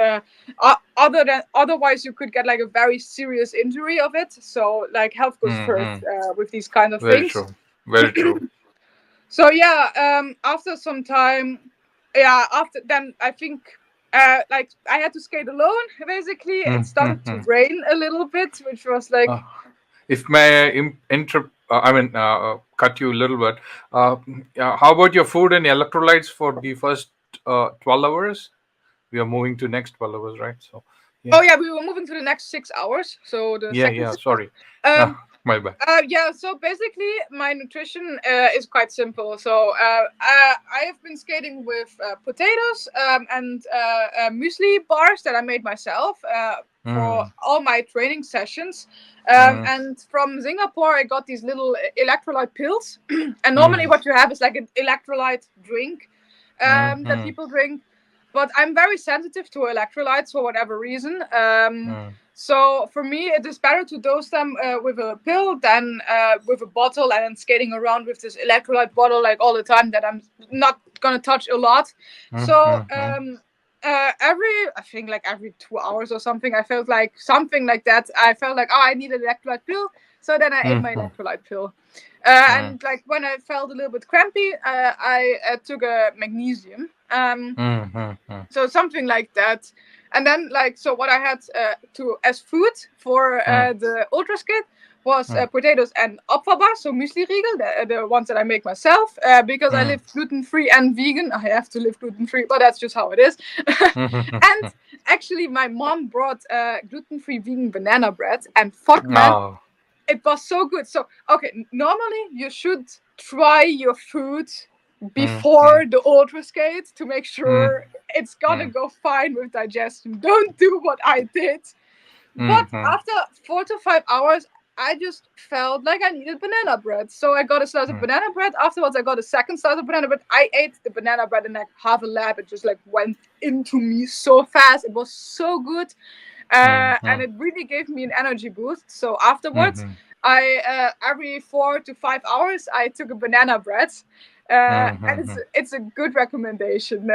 Speaker 2: otherwise you could get like a very serious injury of it. So like health goes first with these kind of things.
Speaker 1: Very true.
Speaker 2: So yeah, after some time, after then I think like I had to skate alone basically. It started to rain a little bit, which was like.
Speaker 1: If may cut you a little bit. How about your food and electrolytes for the first 12 hours? We are moving to next 12 hours, right? So.
Speaker 2: Yeah. Oh yeah, we were moving to the next 6 hours. So the second.
Speaker 1: Sorry. My bad.
Speaker 2: So basically my nutrition is quite simple. So I have been skating with potatoes and muesli bars that I made myself for all my training sessions. And from Singapore I got these little electrolyte pills. And normally what you have is like an electrolyte drink that people drink. But I'm very sensitive to electrolytes for whatever reason. So for me, it is better to dose them with a pill than with a bottle and then skating around with this electrolyte bottle like all the time that I'm not gonna touch a lot. So I think like every 2 hours or something, I felt like something like that. I felt like, I need an electrolyte pill. So then I ate my electrolyte pill. And like when I felt a little bit crampy, I took a magnesium. So something like that. And then so what I had to as food for the Ultraskate was potatoes and opfaba, so muesli riegel, the ones that I make myself, because I live gluten-free and vegan. I have to live gluten-free, but that's just how it is. And actually, my mom brought gluten-free vegan banana bread, and fuck man,
Speaker 1: Oh.
Speaker 2: it was so good. So okay, normally you should try your food before the Ultraskate to make sure it's gonna go fine with digestion. Don't do what I did. But after 4 to 5 hours, I just felt like I needed banana bread. So I got a slice of banana bread. Afterwards, I got a second slice of banana bread. I ate the banana bread in like half a lap. It just like went into me so fast. It was so good. And it really gave me an energy boost. So afterwards, I every 4 to 5 hours, I took a banana bread. And it's a good recommendation.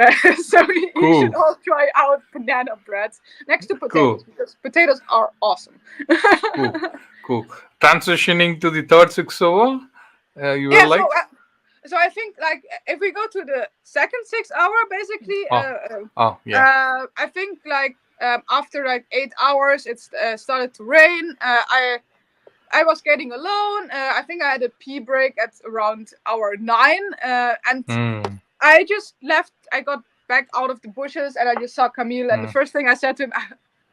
Speaker 2: So you should
Speaker 1: Cool.
Speaker 2: all try out banana bread next to potatoes,
Speaker 1: Cool.
Speaker 2: because potatoes are awesome.
Speaker 1: Cool. Cool. Transitioning to the third 6 hour, you were
Speaker 2: Yeah,
Speaker 1: like?
Speaker 2: so I think like if we go to the second 6 hour, basically,
Speaker 1: Yeah.
Speaker 2: I think like after like 8 hours, it started to rain. I was skating alone. I think I had a pee break at around hour 9, and I just left. I got back out of the bushes, and I just saw Camille. And the first thing I said to him,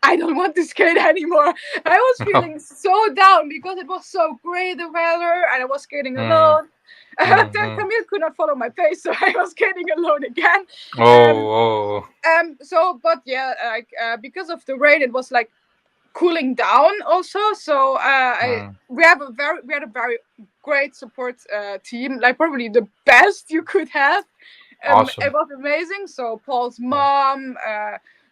Speaker 2: I don't want to skate anymore. I was feeling so down because it was so great the weather, and I was skating alone. Then Camille could not follow my pace, so I was skating alone again. So, but yeah, like because of the rain, it was like cooling down also. So we had a very great support team, like probably the best you could have.
Speaker 1: Awesome.
Speaker 2: It was amazing. So Paul's mom,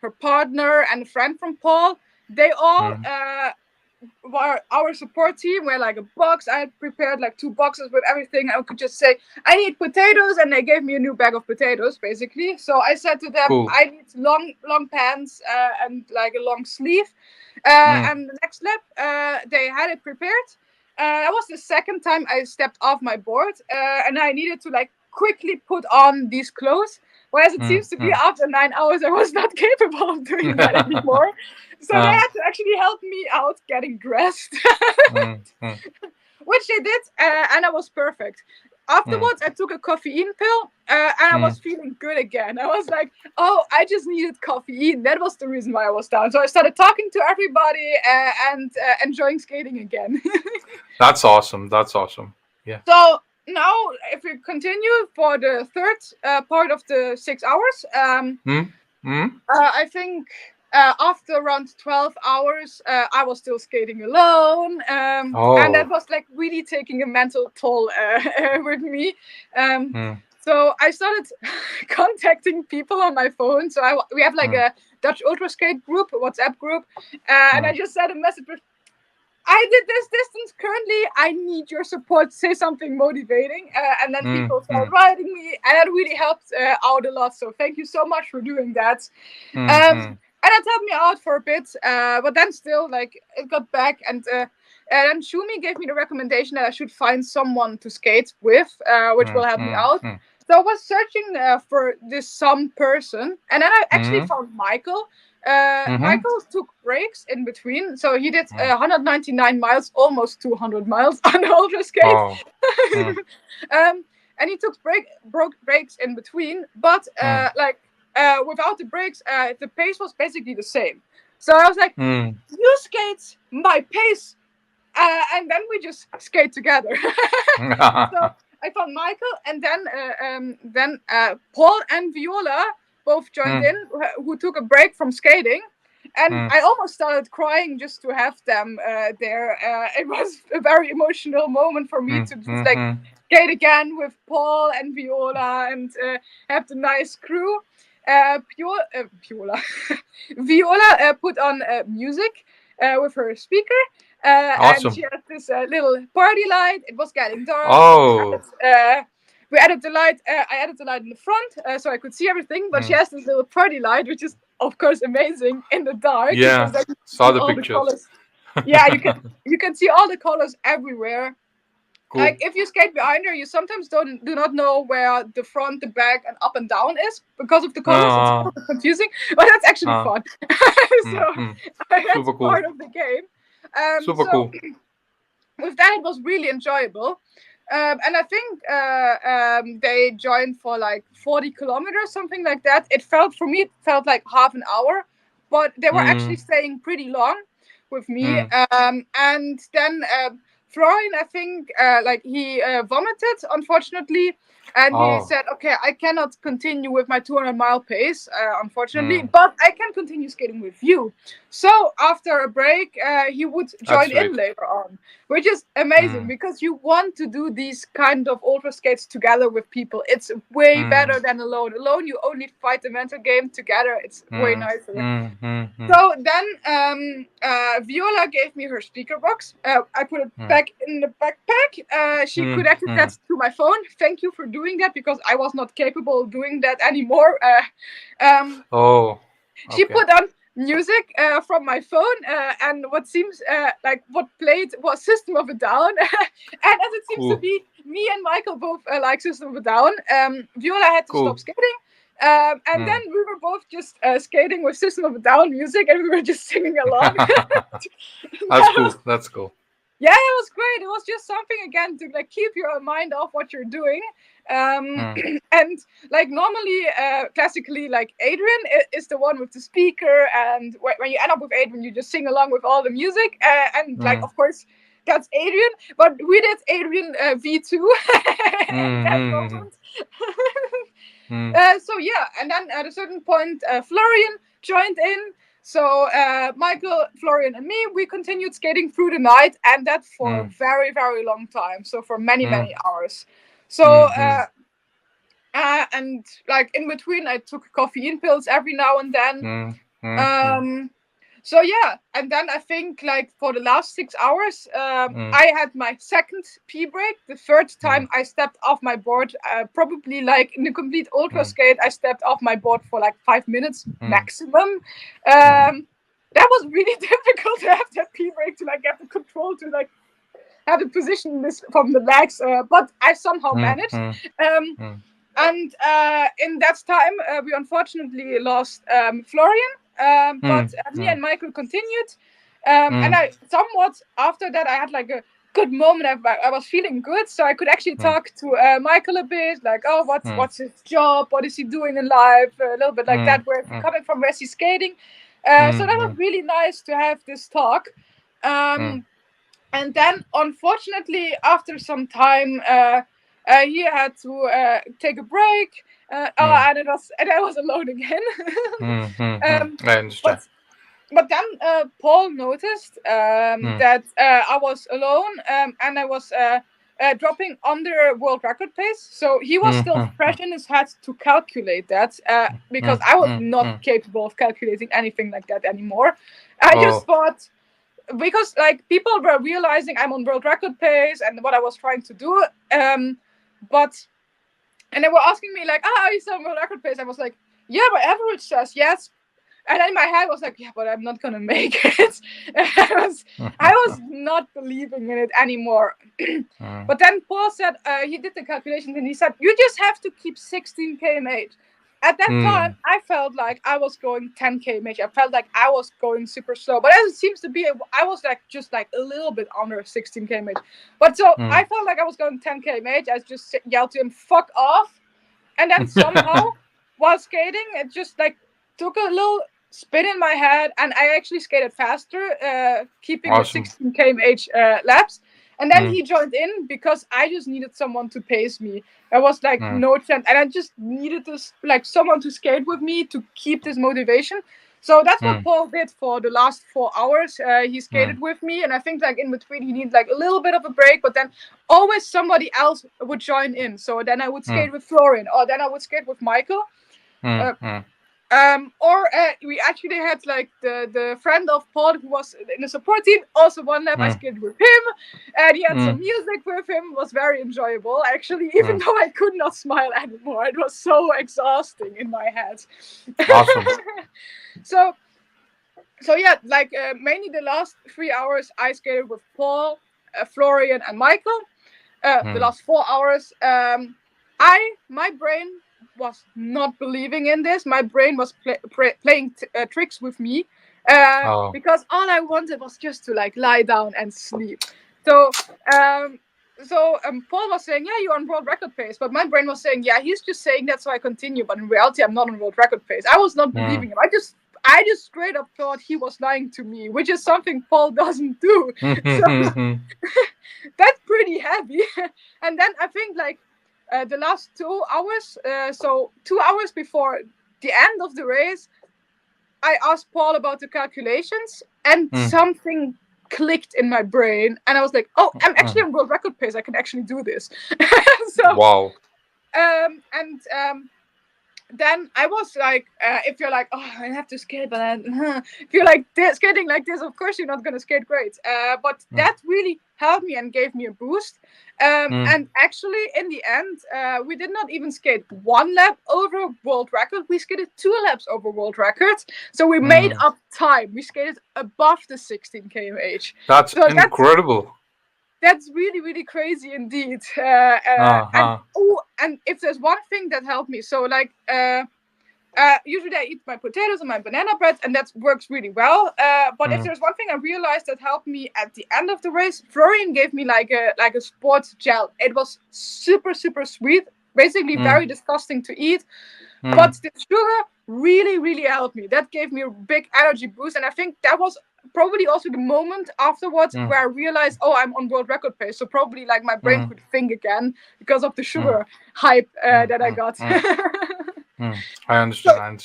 Speaker 2: her partner, and a friend from Paul, they all were our support team. We're like a box. I had prepared like 2 boxes with everything. I could just say, I need potatoes, and they gave me a new bag of potatoes, basically. So I said to them,
Speaker 1: Cool.
Speaker 2: I need long pants and like a long sleeve. And the next lap, they had it prepared. That was the second time I stepped off my board, and I needed to like quickly put on these clothes. Whereas it seems to be after 9 hours, I was not capable of doing that anymore. So they had to actually help me out getting dressed, which they did, and I was perfect. Afterwards, I took a caffeine pill, and I was feeling good again. I was like, oh, I just needed caffeine. That was the reason why I was down. So I started talking to everybody and enjoying skating again.
Speaker 1: That's awesome. That's awesome. Yeah.
Speaker 2: So now, if we continue for the third part of the 6 hours, I think after around 12 hours, I was still skating alone. And that was like really taking a mental toll with me. So I started contacting people on my phone. So we have like a Dutch Ultraskate group, a WhatsApp group. And I just sent a message with, I did this distance currently. I need your support. Say something motivating. And then people started writing me, and that really helped out a lot. So thank you so much for doing that. And that helped me out for a bit. But then still, like, it got back. And then Shumi gave me the recommendation that I should find someone to skate with, which will help me out. So I was searching for this some person. And then I actually found Michael. Michael took breaks in between, so he did 199 miles, almost 200 miles on Ultraskate. And he took breaks in between, but without the breaks, the pace was basically the same. So I was like, you skate my pace, and then we just skate together. So I found Michael, and then Paul and Viola both joined in, who took a break from skating. And I almost started crying just to have them there. It was a very emotional moment for me to just like skate again with Paul and Viola and have the nice crew. Viola put on music with her speaker.
Speaker 1: Awesome.
Speaker 2: And she had this little party light. It was getting dark.
Speaker 1: Oh.
Speaker 2: We added the light. I added the light in the front so I could see everything. But she has this little party light, which is of course amazing in the dark.
Speaker 1: Yeah,
Speaker 2: Because
Speaker 1: saw the
Speaker 2: all
Speaker 1: pictures.
Speaker 2: the colors. Yeah, you can see all the colors everywhere. like
Speaker 1: Cool.
Speaker 2: if you skate behind her, you sometimes do not know where the front, the back, and up and down is because of the colors. It's a
Speaker 1: Uh,
Speaker 2: little bit confusing, but that's actually
Speaker 1: uh,
Speaker 2: fun. So
Speaker 1: mm, mm.
Speaker 2: that's
Speaker 1: Super cool.
Speaker 2: part of the game.
Speaker 1: Super
Speaker 2: So
Speaker 1: cool.
Speaker 2: with that, it was really enjoyable. And I think they joined for like 40 kilometers, something like that. For me, it felt like half an hour, but they were actually
Speaker 1: Mm,
Speaker 2: staying pretty long with me.
Speaker 1: mm.
Speaker 2: And then Florian, I think, like he vomited, unfortunately. And he
Speaker 1: Oh.
Speaker 2: said, okay, I cannot continue with my 200-mile pace, unfortunately,
Speaker 1: Mm.
Speaker 2: but I can continue skating with you. So after a break, he would
Speaker 1: That's
Speaker 2: join in
Speaker 1: sweet.
Speaker 2: later on, which is amazing
Speaker 1: Mm,
Speaker 2: because you want to do these kind of ultra skates together with people. It's way
Speaker 1: mm,
Speaker 2: better than alone. Alone, you only fight the mental game. Together, it's way
Speaker 1: mm,
Speaker 2: nicer.
Speaker 1: mm, mm, mm,
Speaker 2: So then Viola gave me her speaker box. I put it
Speaker 1: mm,
Speaker 2: back in the backpack. She
Speaker 1: mm,
Speaker 2: connected that
Speaker 1: mm.
Speaker 2: to my phone. Thank you for doing that because I was not capable of doing that anymore.
Speaker 1: Oh,
Speaker 2: She
Speaker 1: okay.
Speaker 2: put on music from my phone, and what seems like what played was System of a Down. And as it seems to
Speaker 1: Cool.
Speaker 2: be, me and Michael both like System of a Down. Viola had to stop
Speaker 1: Cool.
Speaker 2: skating. And then
Speaker 1: Mm.
Speaker 2: we were both just skating with System of a Down music, and we were just singing along.
Speaker 1: That's
Speaker 2: That was,
Speaker 1: cool. That's cool.
Speaker 2: yeah, it was great. It was just something again to like keep your mind off what you're doing.
Speaker 1: Mm,
Speaker 2: And like normally, classically, like Adrian is the one with the speaker, and when you end up with Adrian, you just sing along with all the music, and like
Speaker 1: mm,
Speaker 2: of course that's Adrian, but we did Adrian V2 in
Speaker 1: mm,
Speaker 2: that
Speaker 1: mm,
Speaker 2: moment.
Speaker 1: mm,
Speaker 2: So yeah, and then at a certain point, Florian joined in. So Michael, Florian, and me, we continued skating through the night, and that for a
Speaker 1: mm,
Speaker 2: very, very long time. So for many,
Speaker 1: mm,
Speaker 2: many hours. So
Speaker 1: mm, mm,
Speaker 2: and like in between, I took caffeine pills every now and then.
Speaker 1: mm, mm, mm,
Speaker 2: Um, so yeah, and then I think like for the last 6 hours,
Speaker 1: mm,
Speaker 2: I had my second pee break. The third
Speaker 1: mm,
Speaker 2: time I stepped off my board, probably like in the complete ultra
Speaker 1: mm,
Speaker 2: skate, I stepped off my board for like 5 minutes
Speaker 1: mm,
Speaker 2: maximum.
Speaker 1: mm,
Speaker 2: That was really difficult to have that pee break to like get the control to like have the position this from the legs, but I somehow
Speaker 1: mm,
Speaker 2: managed.
Speaker 1: mm,
Speaker 2: Um,
Speaker 1: mm,
Speaker 2: and in that time, we unfortunately lost Florian, but
Speaker 1: mm,
Speaker 2: me
Speaker 1: mm,
Speaker 2: and Michael continued. And
Speaker 1: mm,
Speaker 2: I somewhat after that, I had like a good moment. I was feeling good, so I could actually
Speaker 1: mm,
Speaker 2: talk to Michael a bit, like, oh,
Speaker 1: mm,
Speaker 2: what's his job? What is he doing in life? A little bit like
Speaker 1: mm,
Speaker 2: that. Where is he
Speaker 1: mm,
Speaker 2: coming from? Where's he skating? So that was
Speaker 1: mm,
Speaker 2: really nice to have this talk.
Speaker 1: mm,
Speaker 2: And then unfortunately after some time he had to take a break,
Speaker 1: mm,
Speaker 2: and I was alone again.
Speaker 1: mm, mm, mm.
Speaker 2: um,
Speaker 1: I understand.
Speaker 2: but but then Paul noticed
Speaker 1: Mm,
Speaker 2: that I was alone, and I was dropping under world record pace, so he was
Speaker 1: mm,
Speaker 2: still
Speaker 1: mm,
Speaker 2: fresh in his head to calculate that, because
Speaker 1: mm,
Speaker 2: I was
Speaker 1: mm,
Speaker 2: not
Speaker 1: mm.
Speaker 2: capable of calculating anything like that anymore. I just
Speaker 1: Oh.
Speaker 2: thought, because like people were realizing I'm on world record pace and what I was trying to do, but and they were asking me like, are you still on world record pace? I was like, yeah, my average says yes. And then in my head I was like, yeah, but I'm not gonna make it. I was not believing in it anymore.
Speaker 1: Mm,
Speaker 2: But then Paul said, he did the calculations and he said, you just have to keep 16 kmh. At that time,
Speaker 1: mm,
Speaker 2: I felt like I was going 10 kmh. I felt like I was going super slow. But as it seems to be, I was like just like a little bit under 16 kmh. But so I
Speaker 1: mm.
Speaker 2: felt like I was going 10 kmh. I just yelled to him, fuck off. And then somehow, while skating, it just like took a little spin in my head, and I actually skated faster, keeping the
Speaker 1: Awesome.
Speaker 2: 16 kmh laps. And then
Speaker 1: Mm,
Speaker 2: he joined in because I just needed someone to pace me. There was like
Speaker 1: mm,
Speaker 2: no chance, and I just needed this like someone to skate with me to keep this motivation. So that's what
Speaker 1: mm,
Speaker 2: Paul did for the last 4 hours. He
Speaker 1: mm,
Speaker 2: skated with me, and I think like in between he needed like a little bit of a break, but then always somebody else would join in. So then I would
Speaker 1: mm,
Speaker 2: skate with Florian, or then I would skate with Michael.
Speaker 1: mm,
Speaker 2: Uh,
Speaker 1: mm,
Speaker 2: or we actually had like the friend of Paul who was in the support team. Also one lap I
Speaker 1: mm,
Speaker 2: skated with him, and he had some
Speaker 1: mm,
Speaker 2: music with him. It was very enjoyable actually, even
Speaker 1: mm.
Speaker 2: though I could not smile anymore. It was so exhausting in my head.
Speaker 1: Awesome.
Speaker 2: so so yeah, like mainly the last 3 hours I skated with Paul, Florian, and Michael. the last 4 hours. My brain was not believing in this. My brain was playing tricks with me,
Speaker 1: Oh.
Speaker 2: because all I wanted was just to like lie down and sleep. So Paul was saying, yeah, you're on world record pace, but my brain was saying, yeah, he's just saying that so I continue, but in reality I'm not on world record pace. I was not believing him. I just straight up thought he was lying to me, which is something Paul doesn't do. So that's pretty heavy. And then I think like the last 2 hours, so 2 hours before the end of the race, I asked Paul about the calculations, and something clicked in my brain, and I was like, oh, I'm actually on world record pace. I can actually do this. So
Speaker 1: Wow.
Speaker 2: Then I was like, if you're like, oh, I have to skate, but then, if you're like skating like this, of course you're not going to skate great. But that really helped me and gave me a boost. And actually, in the end, we did not even skate 1 lap over world record. We skated 2 laps over world record. So we made up time. We skated above the 16 kmh.
Speaker 1: That's incredible.
Speaker 2: That's really, really crazy indeed. And if there's one thing that helped me, so like usually I eat my potatoes and my banana bread, and that works really well. But if there's one thing I realized that helped me at the end of the race, Florian gave me like a sports gel. It was super, super sweet, basically very disgusting to eat. But the sugar really, really helped me. That gave me a big energy boost, and I think that was probably also the moment afterwards where I realized, oh, I'm on world record pace. So probably like my brain could think again because of the sugar hype that I got.
Speaker 1: I understand.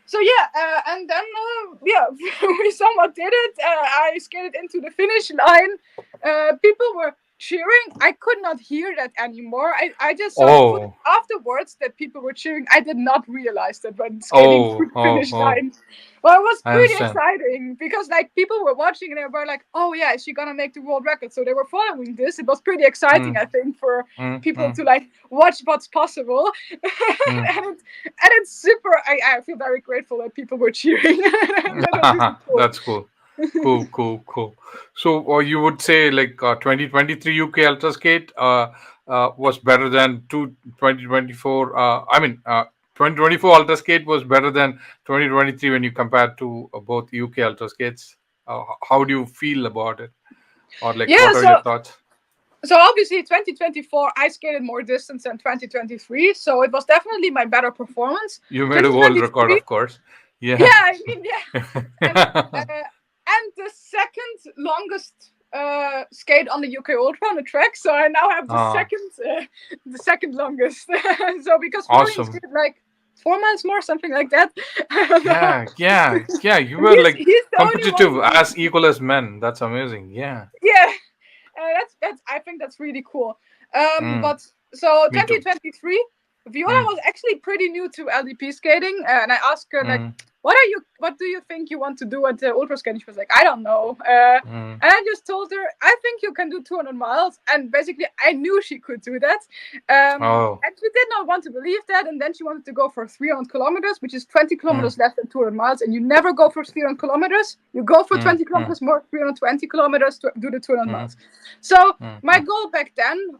Speaker 2: So yeah, and then we somewhat did it. I skated into the finish line. People were cheering. I could not hear that anymore. I just saw afterwards that people were cheering. I did not realize that when skating through the finish line. Well, it was pretty exciting because like people were watching and they were like, oh yeah, is she gonna make the world record? So they were following this. It was pretty exciting, I think, for people to like watch what's possible. and it's super. I feel very grateful that people were cheering. That cool.
Speaker 1: That's cool. Cool. So you would say like 2023 UK Ultraskate was better than 2024. 2024 Ultraskate was better than 2023 when you compare to both UK Ultraskates. How do you feel about it? Or like, what are your thoughts?
Speaker 2: So obviously 2024 I skated more distance than 2023, so it was definitely my better performance.
Speaker 1: You made a world record, of course.
Speaker 2: Yeah, I mean, and the second longest skate on the UK Ultra on the track, so I now have the second longest. So because Florian skated like 4 months more, something like that.
Speaker 1: Yeah. You were like competitive as equal as men. That's amazing. Yeah.
Speaker 2: That's I think that's really cool. But so 2023, Viola was actually pretty new to LDP skating, and I asked her like, what do you think you want to do at the Ultraskate? She was like, I don't know. And I just told her, I think you can do 200 miles. And basically, I knew she could do that. And she did not want to believe that. And then she wanted to go for 300 kilometers, which is 20 kilometers less than 200 miles. And you never go for 300 kilometers. You go for 20 kilometers more, 320 kilometers to do the 200 miles. So my goal back then,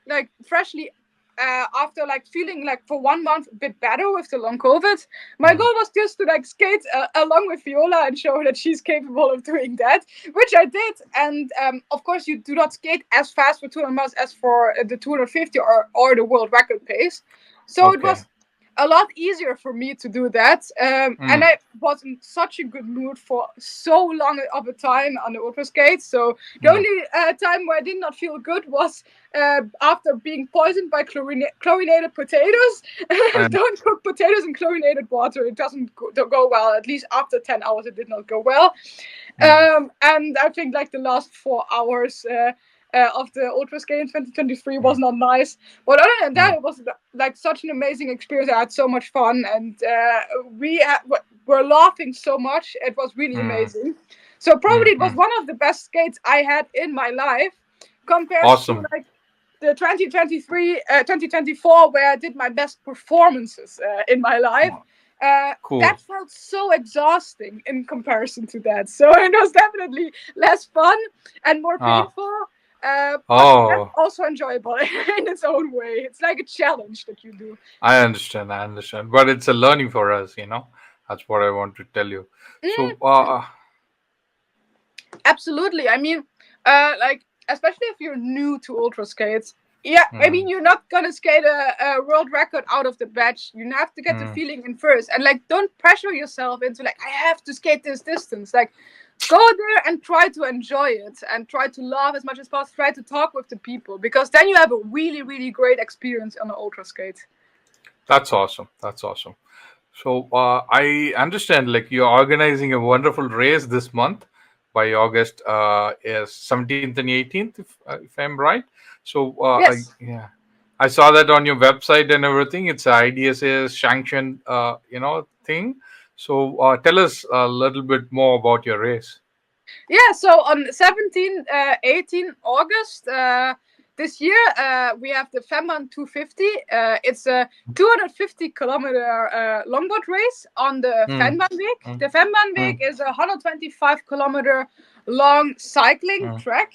Speaker 2: like freshly after like feeling like for 1 month a bit better with the long COVID, my goal was just to like skate along with Viola and show her that she's capable of doing that, which I did. And of course you do not skate as fast for 200 miles as for the 250 or the world record pace. So it was a lot easier for me to do that. And I was in such a good mood for so long of a time on the Ultraskate. So the only time where I did not feel good was after being poisoned by chlorinated potatoes. Don't cook potatoes in chlorinated water. It doesn't go well. At least after 10 hours, it did not go well. And I think like the last 4 hours of the Ultraskate in 2023 was not nice. But other than that, it was like such an amazing experience. I had so much fun, and we were laughing so much. It was really amazing. So probably it was one of the best skates I had in my life compared to like the 2024 where I did my best performances in my life. That felt so exhausting in comparison to that. So it was definitely less fun and more painful. But that's
Speaker 1: Oh,
Speaker 2: also enjoyable in its own way. It's like a challenge that you do.
Speaker 1: I understand. I understand. But it's a learning for us, you know. That's what I want to tell you. So,
Speaker 2: Absolutely. I mean, like especially if you're new to ultra skates. Yeah, I mean you're not gonna skate a world record out of the batch. You have to get the
Speaker 1: mm,
Speaker 2: feeling in first, and like don't pressure yourself into like I have to skate this distance. Like go there and try to enjoy it and try to laugh as much as possible. Try to talk with the people because then you have a really really great experience on the ultra skate.
Speaker 1: that's awesome. That's awesome. So, I understand like you're organizing a wonderful race this month by August is 17th and 18th, if I'm right. So,
Speaker 2: Yes.
Speaker 1: I saw that on your website and everything. It's a IDSA sanctioned, thing. So, tell us a little bit more about your race.
Speaker 2: Yeah, so on 17, 18 August this year, we have the Vennbahn 250. It's a 250-kilometer longboard race on the
Speaker 1: Mm,
Speaker 2: Vennbahn Weg.
Speaker 1: mm,
Speaker 2: The Vennbahn Weg
Speaker 1: mm,
Speaker 2: is a 125-kilometer long cycling
Speaker 1: mm,
Speaker 2: track,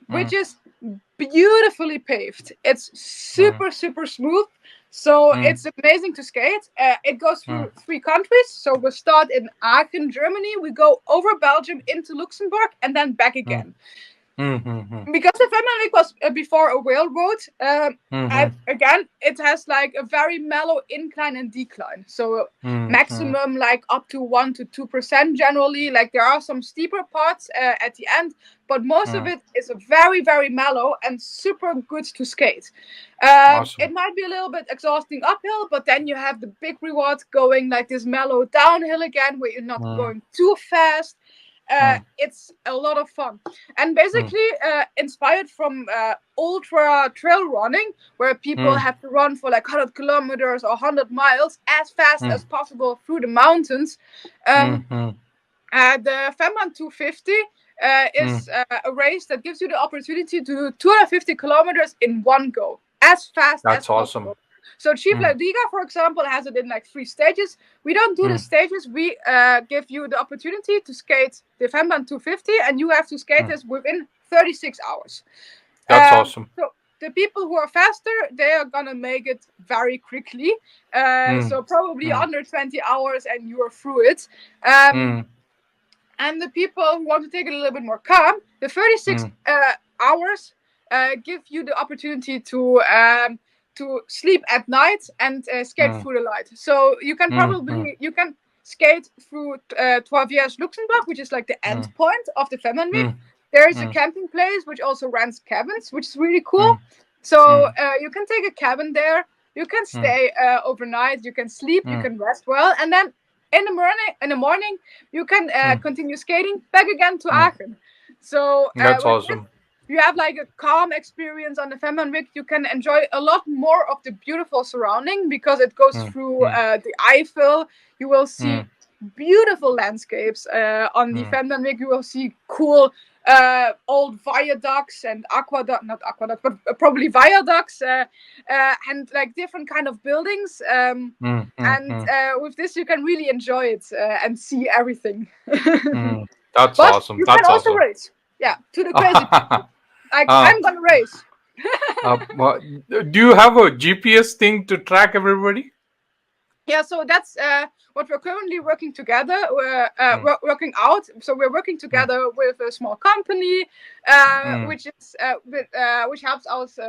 Speaker 2: which
Speaker 1: mm,
Speaker 2: is beautifully paved. It's
Speaker 1: mm,
Speaker 2: super, super smooth. So
Speaker 1: mm,
Speaker 2: it's amazing to skate. It goes
Speaker 1: mm,
Speaker 2: through 3 countries. So we start in Aachen, Germany. We go over Belgium into Luxembourg and then back
Speaker 1: mm,
Speaker 2: again.
Speaker 1: mm, mm, mm,
Speaker 2: Because the Vennbahn was before a railroad,
Speaker 1: mm,
Speaker 2: again, it has like a very mellow incline and decline. So
Speaker 1: mm, mm,
Speaker 2: maximum like up to 1 to 2% generally. Like there are some steeper parts at the end, but most of
Speaker 1: mm.
Speaker 2: it is very, very mellow and super good to skate. It
Speaker 1: Awesome.
Speaker 2: might be a little bit exhausting uphill, but then you have the big reward going like this mellow downhill again, where you're not
Speaker 1: Mm,
Speaker 2: going too fast.
Speaker 1: mm,
Speaker 2: It's a lot of fun, and
Speaker 1: mm,
Speaker 2: basically inspired from ultra trail running, where people
Speaker 1: mm,
Speaker 2: have to run for like 100 kilometers or 100 miles as fast
Speaker 1: mm,
Speaker 2: as possible through the mountains.
Speaker 1: mm,
Speaker 2: Um,
Speaker 1: mm,
Speaker 2: the Vennbahn 250 is
Speaker 1: mm.
Speaker 2: a race that gives you the opportunity to do 250 kilometers in one go, as fast as
Speaker 1: That's awesome.
Speaker 2: possible. So Chief
Speaker 1: Mm,
Speaker 2: Liga, for example, has it in like 3 stages. We don't do the
Speaker 1: mm,
Speaker 2: stages. We give you the opportunity to skate the Vennbahn 250, and you have to skate
Speaker 1: mm.
Speaker 2: this within 36 hours.
Speaker 1: That's awesome.
Speaker 2: So the people who are faster, they are gonna make it very quickly.
Speaker 1: Mm,
Speaker 2: So probably
Speaker 1: mm,
Speaker 2: under 20 hours, and you are through it. Um,
Speaker 1: mm,
Speaker 2: and the people who want to take it a little bit more calm, the 36
Speaker 1: mm,
Speaker 2: hours give you the opportunity to sleep at night and skate
Speaker 1: mm,
Speaker 2: through the light. So you can
Speaker 1: mm, mm,
Speaker 2: you can skate through 12 years Luxembourg, which is like the end
Speaker 1: mm,
Speaker 2: point of the Vennbahn.
Speaker 1: mm,
Speaker 2: There is a
Speaker 1: mm,
Speaker 2: camping place which also rents cabins, which is really cool.
Speaker 1: mm,
Speaker 2: So
Speaker 1: mm,
Speaker 2: you can take a cabin there. You can
Speaker 1: mm,
Speaker 2: stay overnight. You can sleep. You
Speaker 1: mm,
Speaker 2: can rest well, and then in the morning you can
Speaker 1: mm,
Speaker 2: continue skating back again to
Speaker 1: mm.
Speaker 2: Aachen. So
Speaker 1: That's
Speaker 2: with this,
Speaker 1: awesome.
Speaker 2: you have like a calm experience on the Vennbahn. You can enjoy a lot more of the beautiful surrounding because it goes
Speaker 1: Mm,
Speaker 2: through
Speaker 1: mm,
Speaker 2: the Eifel. You will see
Speaker 1: mm,
Speaker 2: beautiful landscapes on the
Speaker 1: mm,
Speaker 2: Vennbahn. You will see cool old viaducts and not aqueducts, but probably viaducts and like different kind of buildings.
Speaker 1: mm, mm,
Speaker 2: And
Speaker 1: mm,
Speaker 2: with this, you can really enjoy it and see everything.
Speaker 1: mm. That's
Speaker 2: But
Speaker 1: awesome.
Speaker 2: you can
Speaker 1: That's
Speaker 2: also
Speaker 1: awesome.
Speaker 2: race. Yeah, to the crazy people. Like
Speaker 1: uh,
Speaker 2: I'm gonna race.
Speaker 1: uh, do you have a GPS thing to track everybody?
Speaker 2: Yeah, so that's what we're currently working together. We're
Speaker 1: Mm,
Speaker 2: working out. So we're working
Speaker 1: mm,
Speaker 2: together with a small company,
Speaker 1: mm,
Speaker 2: which helps us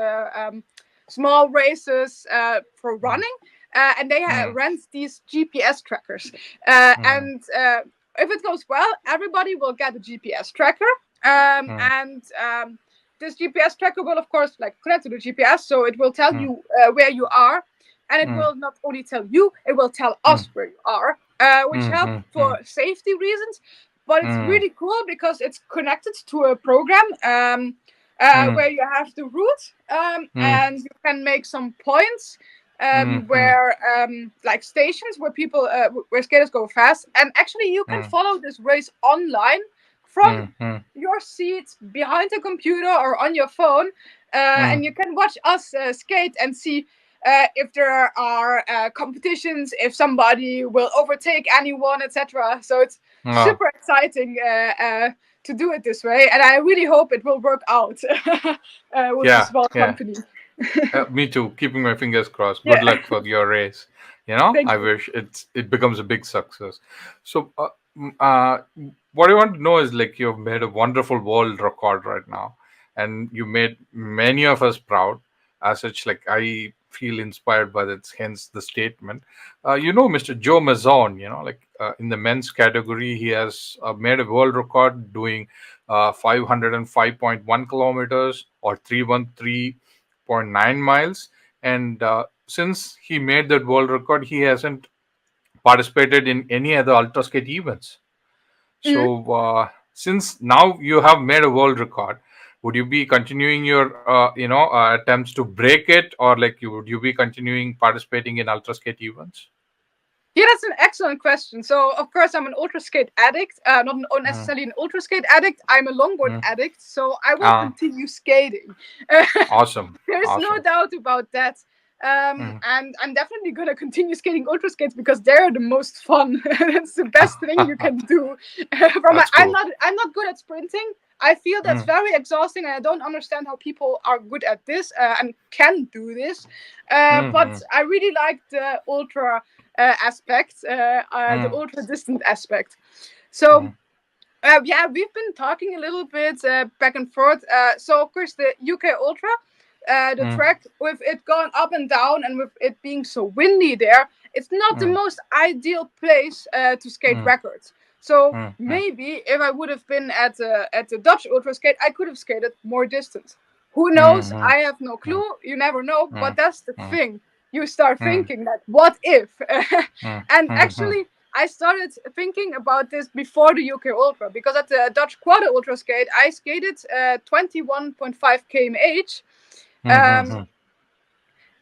Speaker 2: small races for
Speaker 1: mm,
Speaker 2: running, and they
Speaker 1: mm,
Speaker 2: rent these GPS trackers.
Speaker 1: mm,
Speaker 2: And if it goes well, everybody will get a GPS tracker,
Speaker 1: mm,
Speaker 2: and this GPS tracker will, of course, like connect to the GPS, so it will tell
Speaker 1: mm,
Speaker 2: you where you are, and it
Speaker 1: mm,
Speaker 2: will not only tell you, it will tell
Speaker 1: mm,
Speaker 2: us where you are, which
Speaker 1: mm,
Speaker 2: helps
Speaker 1: mm,
Speaker 2: for
Speaker 1: mm,
Speaker 2: safety reasons. But it's
Speaker 1: mm,
Speaker 2: really cool because it's connected to a program
Speaker 1: mm,
Speaker 2: where you have the route,
Speaker 1: mm,
Speaker 2: and you can make some points
Speaker 1: mm, mm,
Speaker 2: where like stations where people where skaters go fast, and actually you can
Speaker 1: mm,
Speaker 2: follow this race online from
Speaker 1: mm, mm,
Speaker 2: your seat behind a computer or on your phone,
Speaker 1: mm,
Speaker 2: and you can watch us skate and see if there are competitions, if somebody will overtake anyone, etc. So it's
Speaker 1: Uh,
Speaker 2: super exciting to do it this way, and I really hope it will work out with a
Speaker 1: yeah,
Speaker 2: small
Speaker 1: yeah.
Speaker 2: company.
Speaker 1: Me too. Keeping my fingers crossed. Good
Speaker 2: Yeah,
Speaker 1: luck for your race.
Speaker 2: thank
Speaker 1: I
Speaker 2: you.
Speaker 1: wish it becomes a big success. So, what I want to know is like you've made a wonderful world record right now, and you made many of us proud. As such, like I feel inspired by that. Hence the statement. Mr. Joe Mazzon. In the men's category, he has made a world record doing 505.1 kilometers or 313.9 miles. And since he made that world record, he hasn't participated in any other ultraskate events.
Speaker 2: Mhm.
Speaker 1: So, since now you have made a world record, would you be continuing your attempts to break it, or would you be continuing participating in ultraskate events?
Speaker 2: Yeah, that's an excellent question. So, of course, I'm an ultraskate addict. Not
Speaker 1: Mm,
Speaker 2: necessarily an ultraskate addict. I'm a longboard
Speaker 1: mm.
Speaker 2: addict. So I will
Speaker 1: Ah,
Speaker 2: continue skating.
Speaker 1: awesome,
Speaker 2: There's no
Speaker 1: awesome.
Speaker 2: doubt about that.
Speaker 1: Mm.
Speaker 2: And I'm definitely gonna continue skating ultraskates because they're the most fun. It's the best thing you can do.
Speaker 1: That's cool.
Speaker 2: I'm not good at sprinting. I feel that's
Speaker 1: Mm,
Speaker 2: very exhausting, and I don't understand how people are good at this and can do this.
Speaker 1: mm,
Speaker 2: But
Speaker 1: mm,
Speaker 2: I really like the ultra aspect, the
Speaker 1: mm,
Speaker 2: ultra distant aspect. So
Speaker 1: mm,
Speaker 2: yeah, we've been talking a little bit back and forth. So of course the UK Ultra, the
Speaker 1: mm,
Speaker 2: track with it going up and down and with it being so windy there, it's not the
Speaker 1: mm,
Speaker 2: most ideal place to skate
Speaker 1: mm,
Speaker 2: records. So
Speaker 1: mm, mm,
Speaker 2: maybe if I would have been at the Dutch Ultraskate, I could have skated more distance. Who knows?
Speaker 1: mm,
Speaker 2: I have no
Speaker 1: mm,
Speaker 2: clue. You never know. But
Speaker 1: mm,
Speaker 2: that's the
Speaker 1: mm,
Speaker 2: thing. You start
Speaker 1: mm,
Speaker 2: thinking that what if?
Speaker 1: mm,
Speaker 2: And
Speaker 1: mm, mm,
Speaker 2: actually, I started thinking about this before the UK Ultra because at the Dutch Quarter Ultra Skate, I skated 21.5 kmh. Um,
Speaker 1: mm,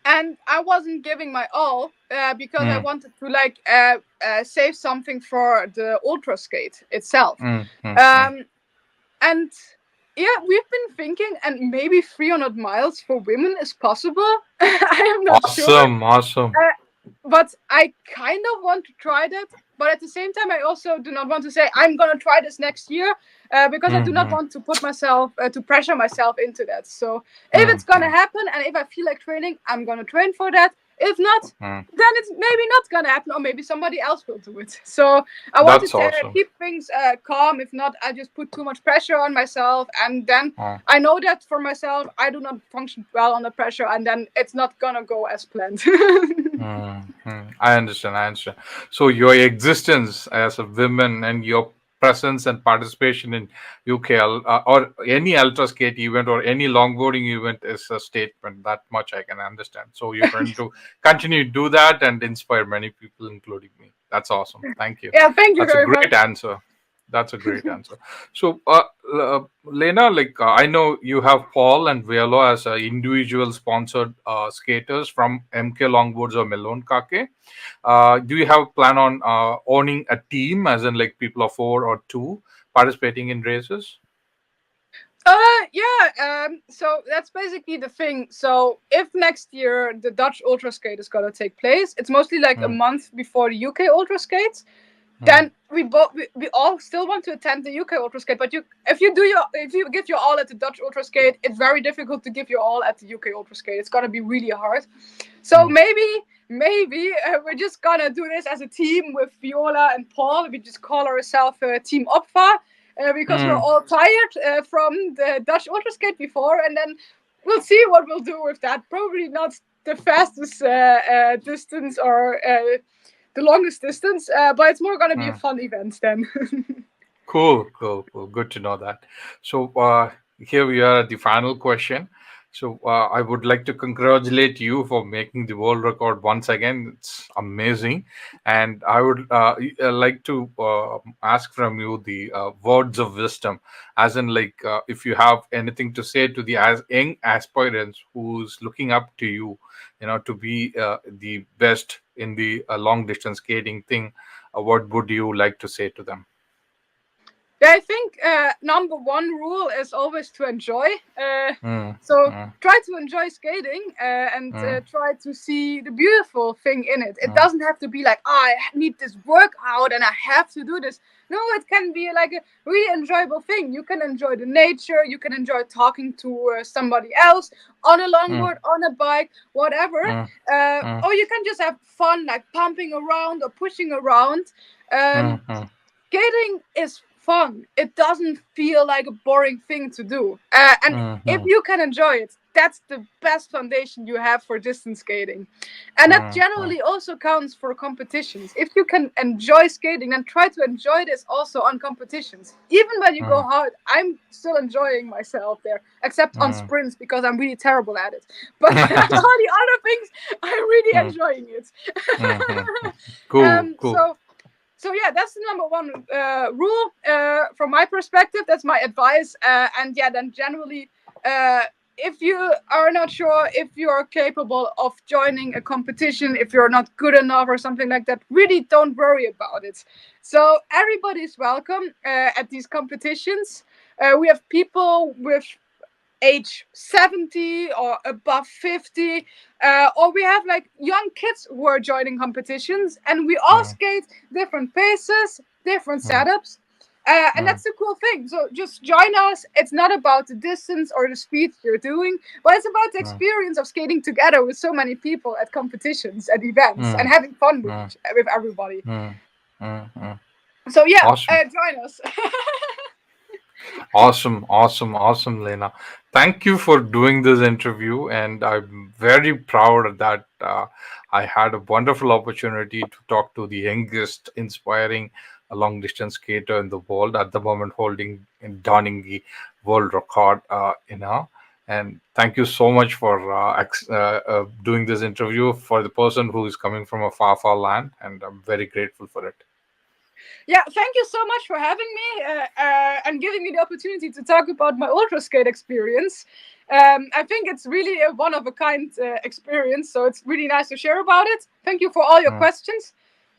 Speaker 2: and I wasn't giving my all because I
Speaker 1: mm,
Speaker 2: wanted to save something for the Ultra Skate itself.
Speaker 1: mm, mm, mm.
Speaker 2: Um, and yeah, we've been thinking, and maybe 300 miles for women is possible. I am not sure.
Speaker 1: Awesome, awesome.
Speaker 2: But I kind of want to try that. But at the same time, I also do not want to say I'm gonna try this next year because I do not
Speaker 1: Mm,
Speaker 2: want to put myself to pressure myself into that. So if
Speaker 1: mm,
Speaker 2: it's gonna
Speaker 1: mm,
Speaker 2: happen and if I feel like training, I'm gonna train for that. If not,
Speaker 1: mm.
Speaker 2: then it's maybe not gonna happen, or maybe somebody else will do it. So I want
Speaker 1: That's
Speaker 2: to
Speaker 1: awesome.
Speaker 2: keep things calm. If not, I just put too much pressure on myself, and then
Speaker 1: Oh.
Speaker 2: I know that for myself, I do not function well under pressure, and then it's not gonna go as planned.
Speaker 1: I understand. I understand. So your existence as a woman and your presence and participation in UKL or any ultra skate event or any longboarding event is a statement. That much I can understand. So you're going to continue to do that and inspire many people, including me. That's awesome. Thank you.
Speaker 2: Yeah, thank you
Speaker 1: That's a
Speaker 2: very
Speaker 1: great
Speaker 2: much.
Speaker 1: answer. That's a great answer. So, Lena, I know you have Paul and Velo as individual sponsored skaters from MK Longboards or Melon Kake. Do you have plan on owning a team, as in like people of four or two participating in races?
Speaker 2: Yeah, so that's basically the thing. So if next year the Dutch Ultraskate is gonna take place, it's mostly like a
Speaker 1: Mm,
Speaker 2: month before the UK Ultraskate.
Speaker 1: mm,
Speaker 2: Then we all still want to attend the UK Ultraskate, but if you give your all at the Dutch Ultraskate, it's very difficult to give your all at the UK Ultraskate. It's gonna be really hard. So
Speaker 1: mm,
Speaker 2: maybe we're just gonna do this as a team with Viola and Paul. We just call ourselves Team Opfa because we're
Speaker 1: mm.
Speaker 2: all tired from the Dutch Ultraskate before, and then we'll see what we'll do with that. Probably not the fastest distance or the longest distance, but it's more gonna be a
Speaker 1: Mm.
Speaker 2: fun event then.
Speaker 1: Cool, cool, cool. Good to know that. So here we are at the final question. So I would like to congratulate you for making the world record once again. It's amazing, and I would like to ask from you the words of wisdom, as in if you have anything to say to the young aspirants who's looking up to you, to be the best in the long distance skating thing. What would you like to say to them?
Speaker 2: I think number one rule is always to enjoy.
Speaker 1: Mm,
Speaker 2: So
Speaker 1: mm,
Speaker 2: try to enjoy skating and
Speaker 1: mm,
Speaker 2: try to see the beautiful thing in it. It
Speaker 1: mm,
Speaker 2: doesn't have to be like, oh, I need this workout and I have to do this. No, it can be like a really enjoyable thing. You can enjoy the nature. You can enjoy talking to somebody else on a
Speaker 1: mm,
Speaker 2: longboard, on a bike, whatever.
Speaker 1: mm,
Speaker 2: Or you can just have fun, like pumping around or pushing around.
Speaker 1: mm,
Speaker 2: Um,
Speaker 1: mm,
Speaker 2: Skating is fun. It doesn't feel like a boring thing to do. And
Speaker 1: mm,
Speaker 2: if
Speaker 1: mm,
Speaker 2: you can enjoy it, that's the best foundation you have for distance skating. And that
Speaker 1: mm, mm,
Speaker 2: generally also counts for competitions. If you can enjoy skating, then try to enjoy this also on competitions. Even when you go
Speaker 1: mm,
Speaker 2: hard, I'm still enjoying myself there, except on
Speaker 1: mm.
Speaker 2: sprints because I'm really terrible at it. But all the other things, I'm really
Speaker 1: Mm,
Speaker 2: enjoying it.
Speaker 1: mm, mm. Cool, cool.
Speaker 2: So yeah, that's the number one rule from my perspective. That's my advice. And yeah, then generally, if you are not sure if you're capable of joining a competition, if you're not good enough or something like that, really don't worry about it. So everybody's welcome at these competitions. We have people with age 70 or above 50, or we have like young kids who are joining competitions, and we all
Speaker 1: Mm,
Speaker 2: skate different paces, different
Speaker 1: mm,
Speaker 2: setups. And
Speaker 1: mm,
Speaker 2: that's the cool thing. So just join us. It's not about the distance or the speed you're doing, but it's about the
Speaker 1: mm,
Speaker 2: experience of skating together with so many people at competitions, at events, and
Speaker 1: mm,
Speaker 2: having fun
Speaker 1: mm,
Speaker 2: with everybody.
Speaker 1: mm, mm.
Speaker 2: So yeah,
Speaker 1: Awesome.
Speaker 2: join us.
Speaker 1: Awesome, awesome, awesome, Lena. Thank you for doing this interview, and I'm very proud that I had a wonderful opportunity to talk to the youngest, inspiring long distance skater in the world at the moment, holding and donning the world record. And thank you so much for doing this interview for the person who is coming from a far, far land, and I'm very grateful for it.
Speaker 2: Yeah, thank you so much for having me and giving me the opportunity to talk about my Ultraskate experience. I think it's really a one of a kind experience, so it's really nice to share about it. Thank you for all your
Speaker 1: Mm,
Speaker 2: questions.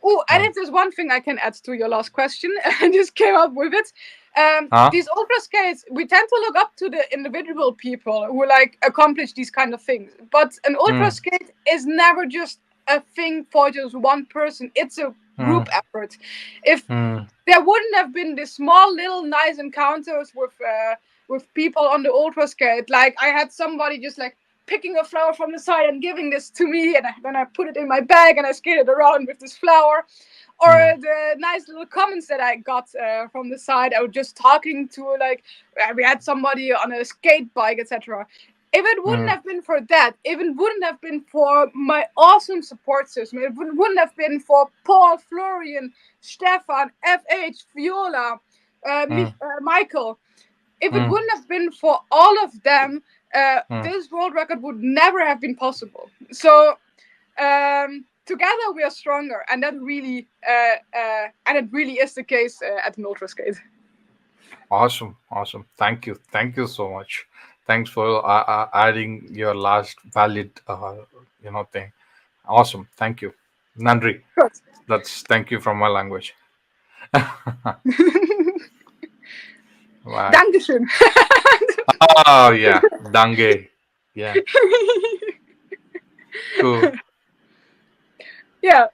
Speaker 2: Oh, and
Speaker 1: mm.
Speaker 2: if there's one thing I can add to your last question, I just came up with it.
Speaker 1: Huh?
Speaker 2: These Ultraskates, we tend to look up to the individual people who like accomplish these kind of things. But an
Speaker 1: Mm,
Speaker 2: Ultraskate is never just a thing for just one person. It's a group
Speaker 1: mm,
Speaker 2: effort. If
Speaker 1: mm,
Speaker 2: there wouldn't have been these small little nice encounters with people on the Ultraskate. Like I had somebody just like picking a flower from the side and giving this to me, and then I put it in my bag and I skated around with this flower. Or
Speaker 1: mm,
Speaker 2: the nice little comments that I got from the side. I was just talking to like we had somebody on a skate bike, etc. If it wouldn't
Speaker 1: mm.
Speaker 2: have been for that, if it wouldn't have been for my awesome support system, if it wouldn't have been for Paul, Florian, Stefan, FH, Viola,
Speaker 1: Mm,
Speaker 2: Michael, if it
Speaker 1: mm,
Speaker 2: wouldn't have been for all of them,
Speaker 1: mm.
Speaker 2: this world record would never have been possible. So together we are stronger, and that really, and it really is the case at an Ultraskate.
Speaker 1: Awesome, awesome. Thank you so much. Thanks for adding your last valid, thing. Awesome, thank you. Nandri,
Speaker 2: Good.
Speaker 1: that's thank you from my language. Bye.
Speaker 2: Dankeschön.
Speaker 1: Oh yeah, dange. Yeah, cool.
Speaker 2: Yeah.